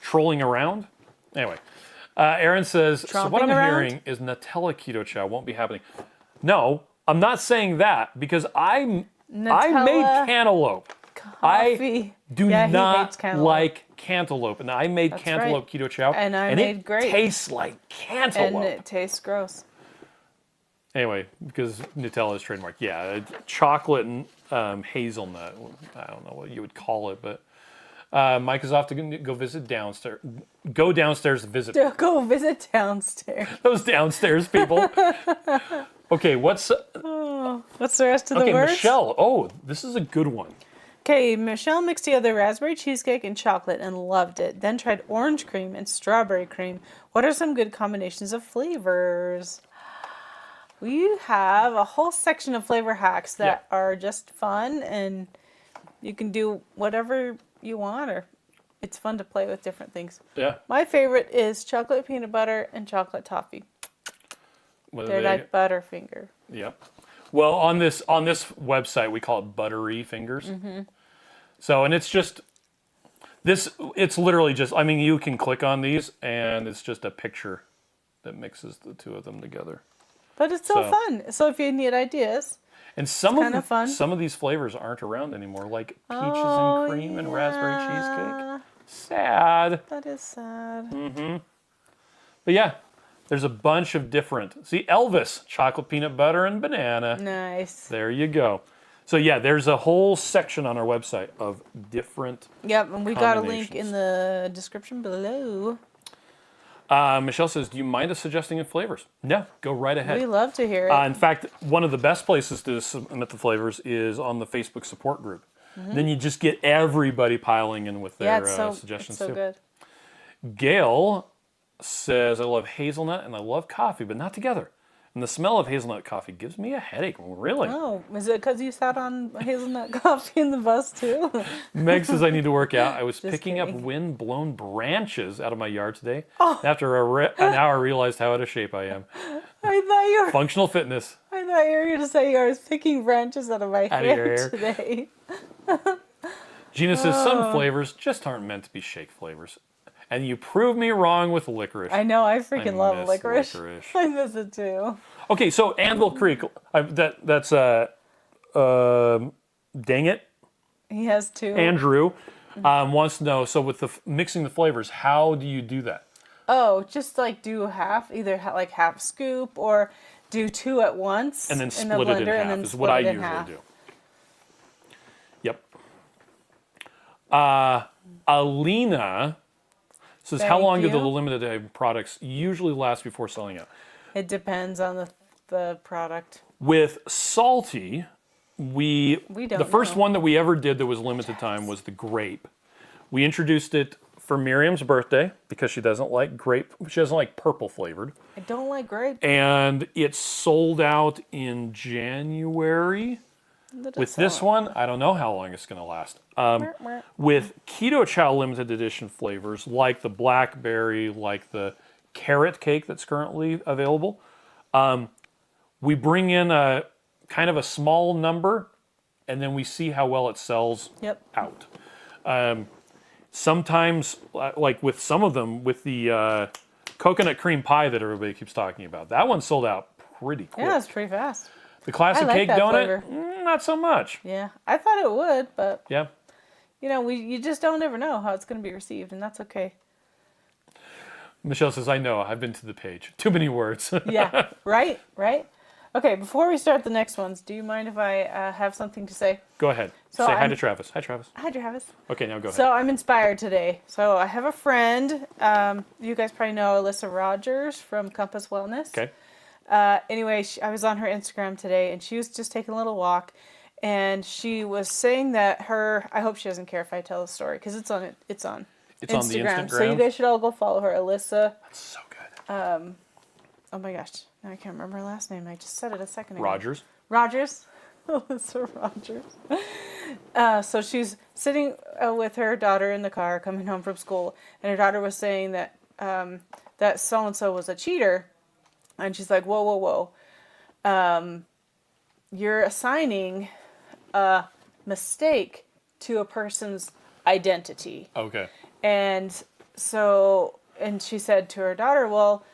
Trolling around? Anyway, Aaron says, so what I'm Tromping around? hearing is Nutella Keto Chow won't be happening. No, I'm not saying that because I made cantaloupe. Coffee. I do He hates not cantaloupe. like cantaloupe, and I made cantaloupe Keto Chow, And I and made it grape. tastes like cantaloupe. And it tastes gross. Anyway, because Nutella is trademarked. Yeah, chocolate and hazelnut. I don't know what you would call it, but Mike is off to go visit downstairs. Go downstairs to visit. Go visit downstairs. Those downstairs people. Okay, what's the rest of the okay, words? Michele. Oh, this is a good one. Okay, Michele mixed together raspberry cheesecake and chocolate and loved it. Then tried orange cream and strawberry cream. What are some good combinations of flavors? We have a whole section of flavor hacks that are just fun, and you can do whatever you want, or it's fun to play with different things. Yeah. My favorite is chocolate peanut butter and chocolate toffee. They're like Butterfinger. Yep. Well, on this website, we call it buttery fingers. Mm-hmm. So, and it's just it's literally just, I mean, you can click on these, and it's just a picture that mixes the two of them together. But it's so fun. So if you need ideas, and some of these flavors aren't around anymore, like peaches and cream and raspberry cheesecake. Sad. That is sad. Mm-hmm. But yeah. There's a bunch of different... See, Elvis, chocolate, peanut butter, and banana. Nice. There you go. So yeah, there's a whole section on our website of different Yep, and we got a link in the description below. Michele says, do you mind us suggesting flavors? No, go right ahead. We love to hear it. In fact, one of the best places to submit the flavors is on the Facebook support group. Mm-hmm. Then you just get everybody piling in with their suggestions it's so too. good. Gail says, I love hazelnut and I love coffee, but not together. And the smell of hazelnut coffee gives me a headache. Really? Oh, is it because you sat on hazelnut coffee in the bus too? Meg says, I need to work out. I was picking kidding. up wind-blown branches out of my yard today. Oh. After an hour, I realized how out of shape I am. I thought you were... Functional fitness. I thought you were going to say I was picking branches out of my hair today. Gina says, some flavors just aren't meant to be shake flavors. And you prove me wrong with licorice. I know, I freaking love licorice. I miss it too. Okay, so Anvil Creek, that's dang it. He has two. Andrew wants to know, so with the mixing the flavors, how do you do that? Oh, just like do half, either like half scoop or do 2 at once. And then in the split it in blender, and half then is what I split it in usually half. do. Yep. Alina says, how Thank long do the you. limited time products usually last before selling out? It depends on the product. With Salty, We don't the first know. one that we ever did that was limited time was the grape. We introduced it for Miriam's birthday because she doesn't like grape. She doesn't like purple flavored. I don't like grape. And it sold out in January. With this one, I don't know how long it's going to last. With Keto Chow limited edition flavors, like the blackberry, like the carrot cake that's currently available, we bring in a kind of a small number, and then we see how well it sells out. Sometimes, like with some of them, with the coconut cream pie that everybody keeps talking about, that one sold out pretty quick. Yeah, it's pretty fast. The classic I like cake that donut, flavor. not so much. Yeah, I thought it would, but Yeah. you just don't ever know how it's going to be received, and that's okay. Michele says, I know, I've been to the page. Too many words. Yeah, right. Okay, before we start the next ones, do you mind if I have something to say? Go ahead. So Say hi to Travis. Hi, Travis. Hi, Travis. Okay, now go ahead. So I'm inspired today. So I have a friend. You guys probably know Alyssa Rogers from Compass Wellness. Okay. Anyway, I was on her Instagram today, and she was just taking a little walk, and she was saying that I hope she doesn't care if I tell the story, because it's on It's on the Instagram. Instagram. So you guys should all go follow her, Alyssa. That's so good. Oh my gosh, now I can't remember her last name. I just said it a second ago. Rogers. Alyssa Rogers. So she's sitting with her daughter in the car coming home from school, and her daughter was saying that that so-and-so was a cheater, and she's like, whoa. You're assigning a mistake to a person's identity. Okay. And she said to her daughter, well,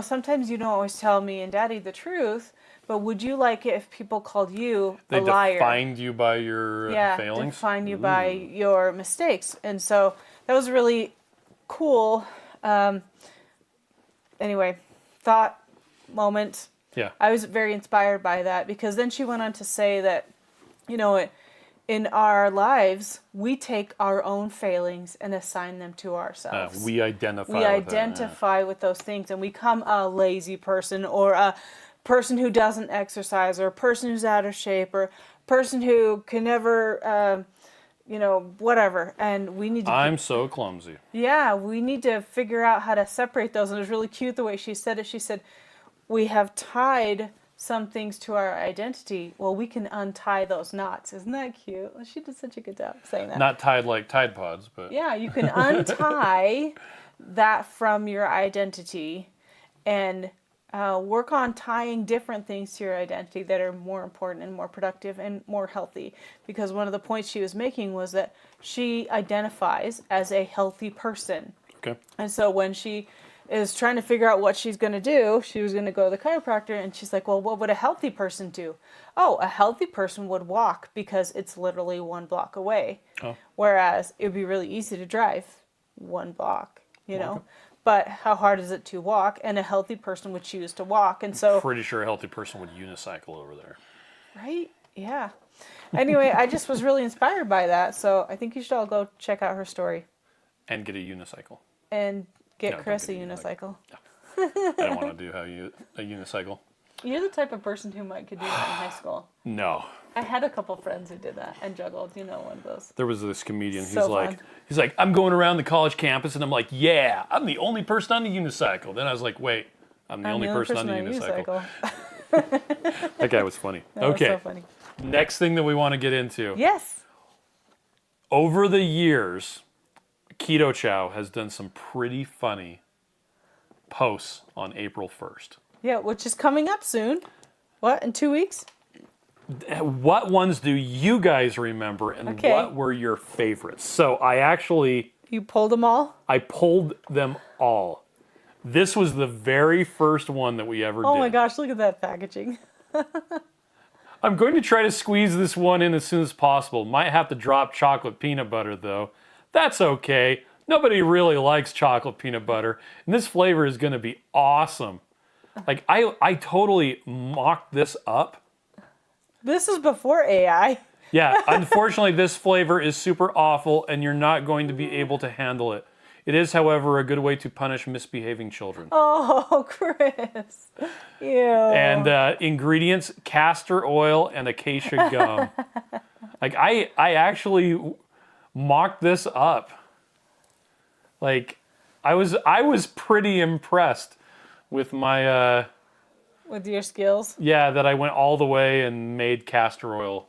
sometimes you don't always tell me and Daddy the truth, but would you like it if people called you a liar? They defined you by your failings? Yeah, define you by your mistakes. And so that was really cool. Anyway, thought moment. Yeah. I was very inspired by that, because then she went on to say that, in our lives, we take our own failings and assign them to ourselves. We identify with those things, and we become a lazy person, or a person who doesn't exercise, or a person who's out of shape, or a person who can never, whatever. And we need to... I'm so clumsy. Yeah, we need to figure out how to separate those. And it was really cute the way she said it. She said, we have tied some things to our identity. Well, we can untie those knots. Isn't that cute? She did such a good job saying that. Not tied like Tide Pods, but... Yeah, you can untie that from your identity and work on tying different things to your identity that are more important and more productive and more healthy. Because one of the points she was making was that she identifies as a healthy person. Okay. And so when she is trying to figure out what she's going to do, she was going to go to the chiropractor, and she's like, well, what would a healthy person do? Oh, a healthy person would walk, because it's literally 1 block away. Oh. Whereas it would be really easy to drive 1 block, know. But how hard is it to walk? And a healthy person would choose to walk. And so... Pretty sure a healthy person would unicycle over there. Right? Yeah. Anyway, I just was really inspired by that. So I think you should all go check out her story. And get a unicycle. And get No, Chris a don't get unicycle. I don't want to do a unicycle. You're the type of person who could do that in high school. No. I had a couple friends who did that and juggled, one of those. There was this comedian. So he's like, I'm going around the college campus, and I'm like, yeah, I'm the only person on the unicycle. Then I was like, wait, I'm the only person on the unicycle. That guy was funny. That was so funny. Next thing that we want to get into. Yes. Over the years, Keto Chow has done some pretty funny posts on April 1st. Yeah, which is coming up soon. What, in 2 weeks? What ones do you guys remember, and what were your favorites? So You pulled them all? I pulled them all. This was the very first one that we ever did. Oh my gosh, look at that packaging. I'm going to try to squeeze this one in as soon as possible. Might have to drop chocolate peanut butter, though. That's okay. Nobody really likes chocolate peanut butter, and this flavor is going to be awesome. Like, I totally mocked this up. This is before AI. Yeah, unfortunately, this flavor is super awful, and you're not going to be able to handle it. It is, however, a good way to punish misbehaving children. Oh, Chris. Ew. And ingredients, castor oil and acacia gum. Like, I actually mocked this up. Like, I was pretty impressed with my... with your skills? Yeah, that I went all the way and made castor oil.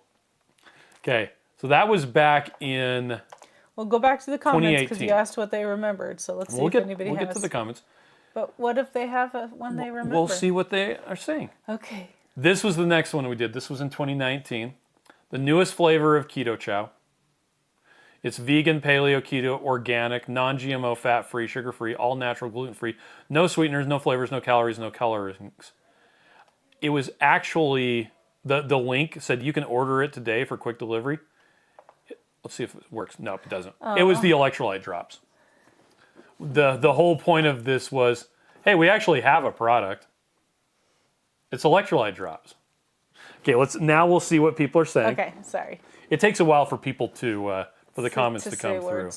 Okay, so that was back in... We'll go back to the comments because 2018. you asked what they remembered. So let's see if anybody has. We'll get to the comments. But what if they have one they remember? We'll see what they are saying. Okay. This was the next one we did. This was in 2019. The newest flavor of Keto Chow. It's vegan, paleo, keto, organic, non-GMO, fat-free, sugar-free, all-natural, gluten-free, no sweeteners, no flavors, no calories, no colorings. It was actually, the link said you can order it today for quick delivery. Let's see if it works. Nope, it doesn't. It was the electrolyte drops. The whole point of this was, hey, we actually have a product. It's electrolyte drops. Okay, now we'll see what people are saying. Okay, sorry. It takes a while for people for the comments to come through.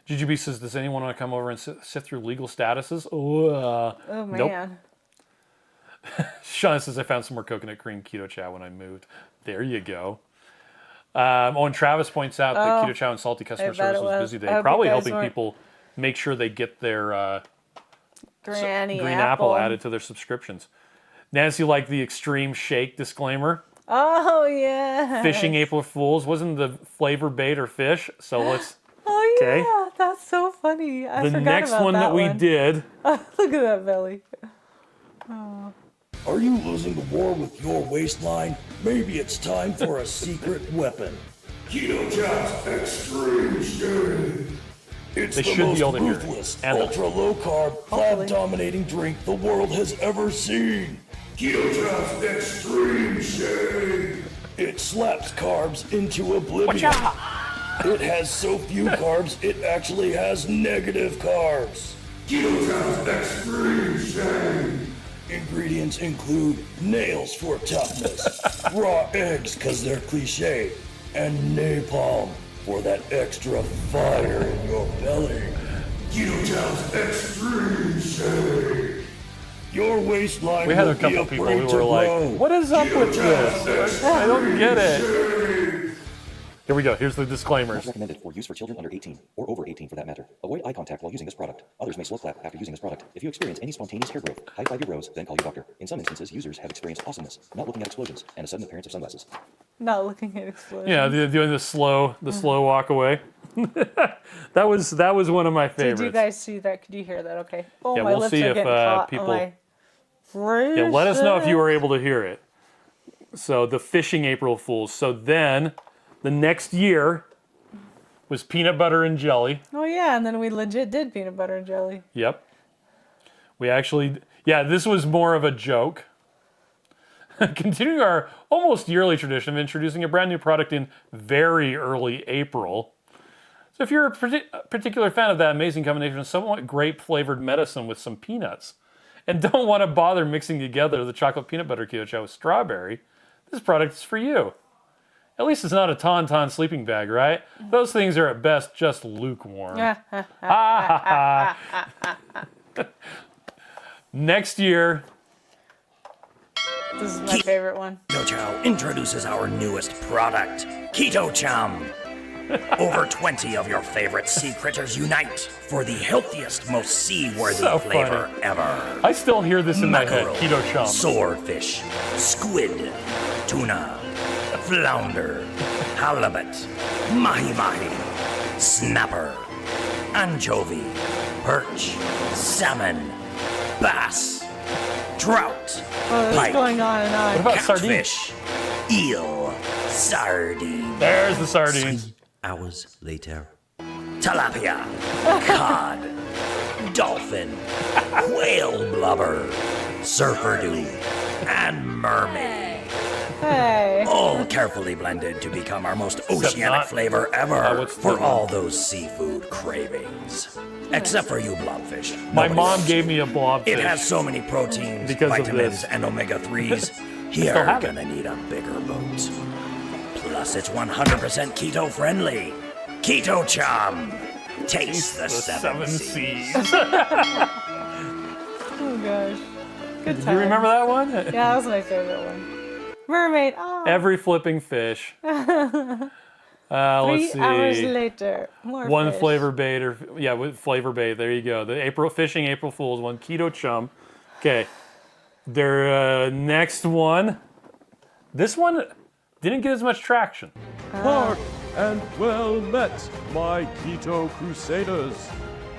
GGB says, does anyone want to come over and sit through legal statuses? Oh, man. Nope. Sean says, I found some more coconut cream Keto Chow when I moved. There you go. And Travis points out that Keto Chow and Salty customer service was busy today. Probably helping people make sure they get their Green Green Apple added to their subscriptions. Nancy liked the extreme shake disclaimer. Oh, yeah. Fishing April Fools. Wasn't the flavor bait or fish? So let's... Oh, yeah. Okay. That's so funny. I the forgot next about one that we did... Oh, look at that belly. Oh. Are you losing the war with your waistline? Maybe it's time for a secret weapon. Keto Chow's Extreme Shake. It's They the should be most able to hear it. ruthless, And ultra-low-carb, fat-dominating drink the world has ever seen. Keto Chow's Extreme Shake. It slaps carbs into oblivion. It has so few carbs, it actually has negative carbs. Keto Chow's Extreme Shake. Ingredients include nails for toughness, raw eggs because they're cliche, and napalm for that extra fire in your belly. Keto Chow's Extreme Shake. Your waistline We had will a couple be people afraid who to were like, grow. what is up with Chow's this? I don't get it. Shake. Here we go. Here's the disclaimers. Not recommended for use for children under 18 or over 18 for that matter. Avoid eye contact while using this product. Others may slow clap after using this product. If you experience any spontaneous hair growth, high 5 your rows, then call your doctor. In some instances, users have experienced awesomeness, not looking at explosions, and a sudden appearance of sunglasses. Not looking at explosions. Yeah, doing the slow walk away. that was one of my favorites. Did you guys see that? Could you hear that? Okay. Oh, Yeah, my we'll lips see are if getting caught people- on my Yeah, let us know if you were able to hear it. So the Fishing April Fools. So then, the next year was peanut butter and jelly. Oh, yeah, and then we legit did peanut butter and jelly. Yep. We actually, this was more of a joke. Continuing our almost yearly tradition of introducing a brand new product in very early April. So if you're a particular fan of that amazing combination of somewhat grape-flavored medicine with some peanuts, and don't want to bother mixing together the chocolate peanut butter Keto Chow with strawberry, this product is for you. At least it's not a Tauntaun sleeping bag, right? Those things are at best just lukewarm. Next year. This is my favorite one. Keto Chow introduces our newest product, Keto Chow. Over 20 of your favorite sea critters unite for the healthiest, most sea-worthy So flavor funny. ever. I still hear this in my head. Mackerel, Keto Chow. swordfish, squid, tuna, flounder, halibut, mahi-mahi, snapper, anchovy, perch, salmon, bass, trout, Oh, this is pike, going on and on. What about sardines? catfish, eel, sardine. There's the sardines. 3 hours later, tilapia, cod, dolphin, whale blubber, surfer dude, and mermaid. Hey. All carefully blended to become our most oceanic not- flavor ever what's for the- all those seafood cravings. Except for you blobfish. My Nobody mom loves gave you. me a blobfish. It has so many proteins, Because of vitamins, this. and omega-3s. still You're have it. gonna need a bigger boat. Plus, it's 100% keto friendly. Keto Chow. Taste the The seven C's. C's. Oh gosh. Good Do time. you remember that one? Yeah, that was my favorite one. Mermaid. Oh. Every flipping fish. Let's 3 see. hours later. More One fish. flavor bait, or yeah, with flavor bait. There you go. The April Fools one. Keto Chum. Okay. Their next one. This one didn't get as much traction. Hark and well met, my Keto Crusaders.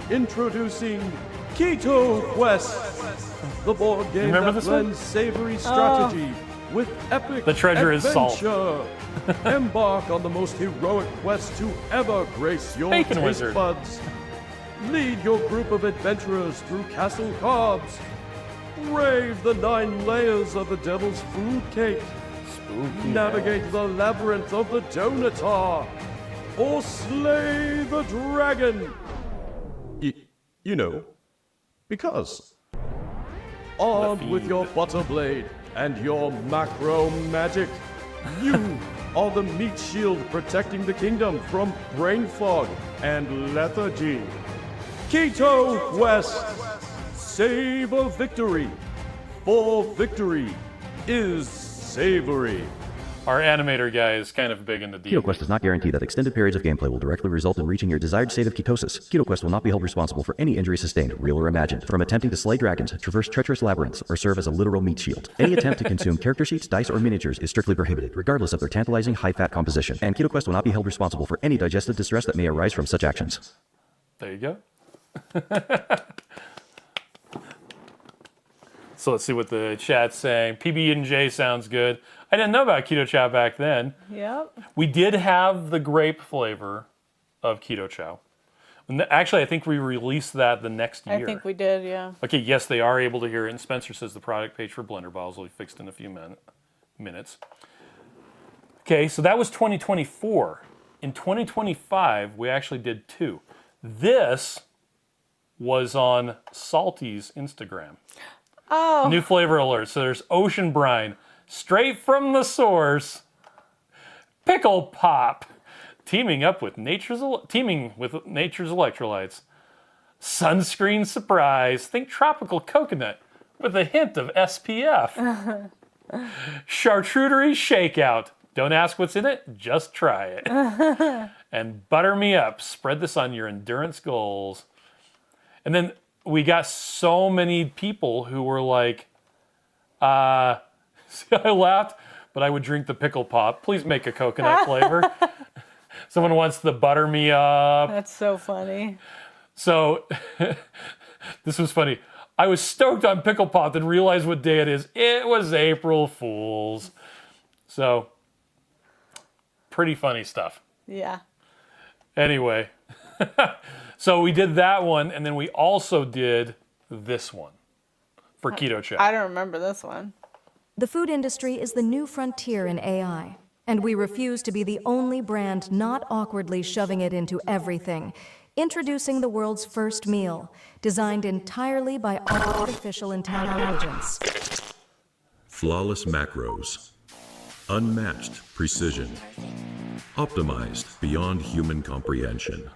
Introducing Keto Quest, the board game remember that this one? blends savory strategy with epic The treasure is salt. adventure. Embark on the most heroic quest to ever grace your Bacon taste wizard. buds. Lead your group of adventurers through Castle Carbs. Brave the 9 layers of the devil's food cake. Spooky. Navigate the labyrinth of the Donatar, or slay the dragon. You know, because. Armed with your butter blade and your macro magic, you are the meat shield protecting the kingdom from brain fog and lethargy. Keto Quest, save a victory, for victory is savory. Our animator guy is kind of big into Keto Quest does not guarantee that extended periods of gameplay will directly result in reaching your desired state of ketosis. Keto Quest will not be held responsible for any injury sustained, real or imagined, from attempting to slay dragons, traverse treacherous labyrinths, or serve as a literal meat shield. Any attempt to consume character sheets, dice, or miniatures is strictly prohibited, regardless of their tantalizing high-fat composition. And Keto Quest will not be held responsible for any digestive distress that may arise from such actions. There you go. So let's see what the chat's saying. PB&J sounds good. I didn't know about Keto Chow back then. Yep. We did have the grape flavor of Keto Chow. Actually, I think we released that the next year. I think we did, yeah. Okay, yes, they are able to hear it. And Spencer says the product page for blender bottles will be fixed in a few minutes. Okay, so that was 2024. In 2025, we actually did 2. This was on Salty's Instagram. Oh. New flavor alert. So there's ocean brine, straight from the source. Pickle pop, teaming with nature's electrolytes. Sunscreen surprise. Think tropical coconut with a hint of SPF. Charcuterie shakeout. Don't ask what's in it, just try it. And butter me up. Spread this on your endurance goals. And then we got so many people who were like, I laughed, but I would drink the pickle pop. Please make a coconut flavor. Someone wants the butter me up. That's so funny. So this was funny. I was stoked on pickle pop, then realized what day it is. It was April Fool's. So pretty funny stuff. Yeah. Anyway, so we did that one, and then we also did this one for Keto Chow. I don't remember this one. The food industry is the new frontier in AI, and we refuse to be the only brand not awkwardly shoving it into everything. Introducing the world's first meal, designed entirely by artificial intelligence. Flawless macros. Unmatched precision. Optimized beyond human comprehension.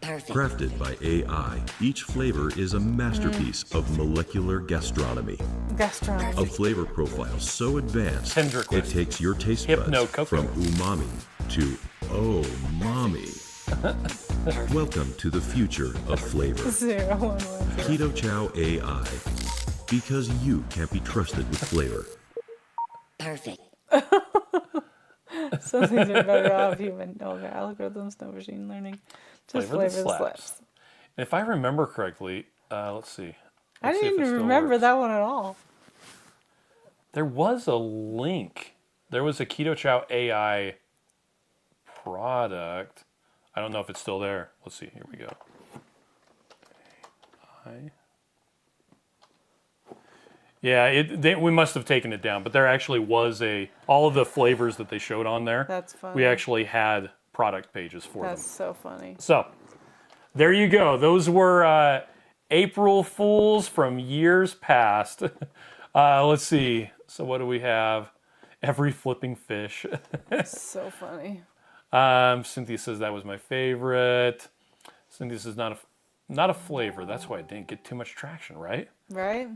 Crafted by AI, each flavor is a masterpiece of molecular gastronomy. Gastronomy. A flavor profile so advanced, Tendrick. it takes your taste Hypno buds cocoa. from umami to oh mommy. Welcome to the future of flavor. 0110. Keto Chow AI. Because you can't be trusted with flavor. Perfect. Some things are better off human. No algorithms, no machine learning. Just Flavor that flavor the slaps. slaps. And if I remember correctly, let's see. I Let's see if didn't it even still remember works. that one at all. There was a link. There was a Keto Chow AI product. I don't know if it's still there. Let's see. Here we go. Yeah, we must have taken it down, but there actually was all of the flavors that they showed on there. That's funny. We actually had product pages for them. That's so funny. So, there you go. Those were April Fools from years past. Let's see. So what do we have? Every flipping fish. So funny. Cynthia says that was my favorite. Cynthia says not a flavor. That's why it didn't get too much traction, right? Right?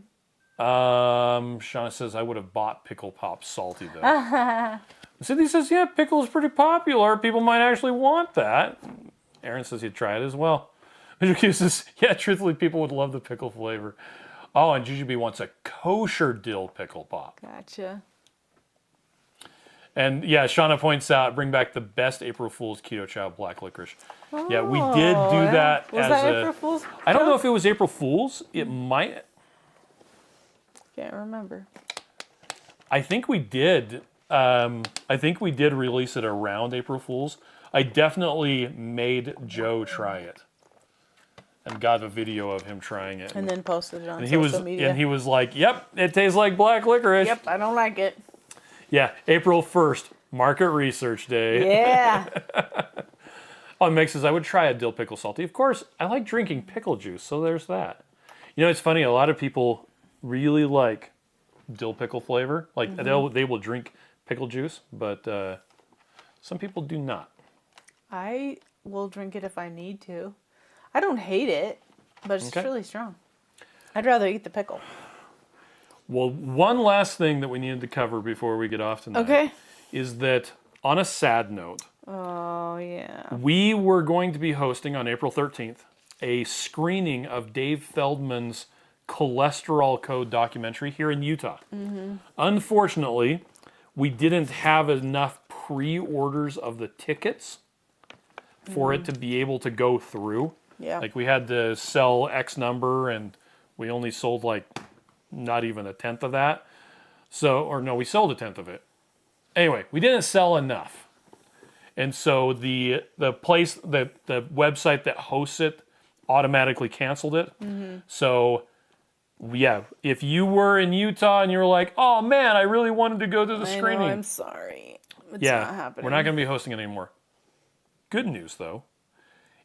Shauna says I would have bought Pickle Pop salty though. Cynthia says, yeah, pickle is pretty popular. People might actually want that. Aaron says he'd try it as well. Mr. Q says, yeah, truthfully, people would love the pickle flavor. Oh, and GGB wants a kosher dill pickle pop. Gotcha. And yeah, Shauna points out, bring back the best April Fool's Keto Chow black licorice. Yeah, we did do that Was as that April Fool's? I don't know if it was April Fool's. It might. Can't remember. I think we did. I think we did release it around April Fool's. I definitely made Joe try it and got a video of him trying it. And then posted it on and social media. And he was like, yep, it tastes like black licorice. Yep, I don't like it. Yeah, April 1st, Market Research Day. Yeah. Oh, Meg says, I would try a dill pickle salty. Of course, I like drinking pickle juice, so there's that. You know, it's funny, a lot of people really like dill pickle flavor. Like, they will drink pickle juice, but some people do not. I will drink it if I need to. I don't hate it, but it's really strong. I'd rather eat the pickle. Well, one last thing that we needed to cover before we get off tonight is that, on a sad note, we were going to be hosting on April 13th a screening of Dave Feldman's Cholesterol Code documentary here in Utah. Unfortunately, we didn't have enough pre-orders of the tickets for it to be able to go through. Yeah. Like, we had to sell X number, and we only sold, like, not even a tenth of that. So, or no, we sold a tenth of it. Anyway, we didn't sell enough. And so the place, the website that hosts it automatically canceled it. So, yeah, if you were in Utah and you were like, oh man, I really wanted to go to the screening. I'm sorry. It's not happening. We're not going to be hosting it anymore. Good news, though.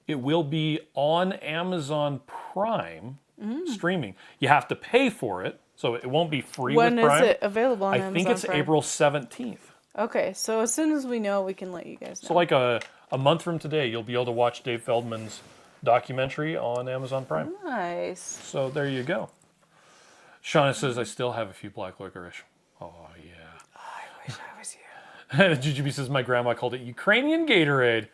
It will be on Amazon Prime streaming. You have to pay for it, so it won't be free with Prime. When is it available on Amazon I think it's Prime? April 17th. Okay, so as soon as we know, we can let you guys know. So like a month from today, you'll be able to watch Dave Feldman's documentary on Amazon Prime. Nice. So there you go. Shauna says, I still have a few black licorice. Oh, yeah. Oh, I wish I was you. GGB says, my grandma called it Ukrainian Gatorade.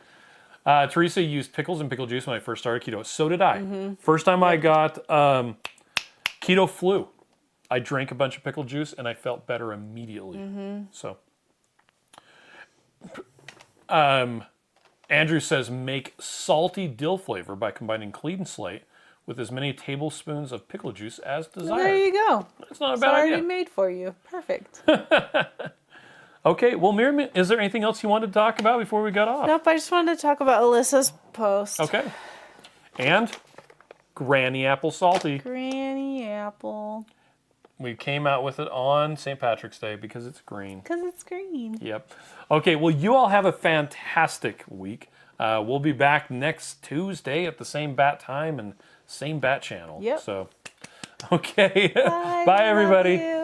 Teresa used pickles and pickle juice when I first started keto. So did I. First time I got keto flu. I drank a bunch of pickle juice and I felt better immediately. So, Andrew says, make salty dill flavor by combining clean slate with as many tablespoons of pickle juice as desired. Well, there you go. That's not a It's bad already idea. made for you. Perfect. Okay, well, Miriam, is there anything else you wanted to talk about before we got off? Nope, I just wanted to talk about Alyssa's post. Okay. And Granny Apple Salty. Granny Apple. We came out with it on St. Patrick's Day because it's green. Because it's green. Yep. Okay, well, you all have a fantastic week. We'll be back next Tuesday at the same bat time and same bat channel. Yep. So, okay. Bye, Bye everybody. love you.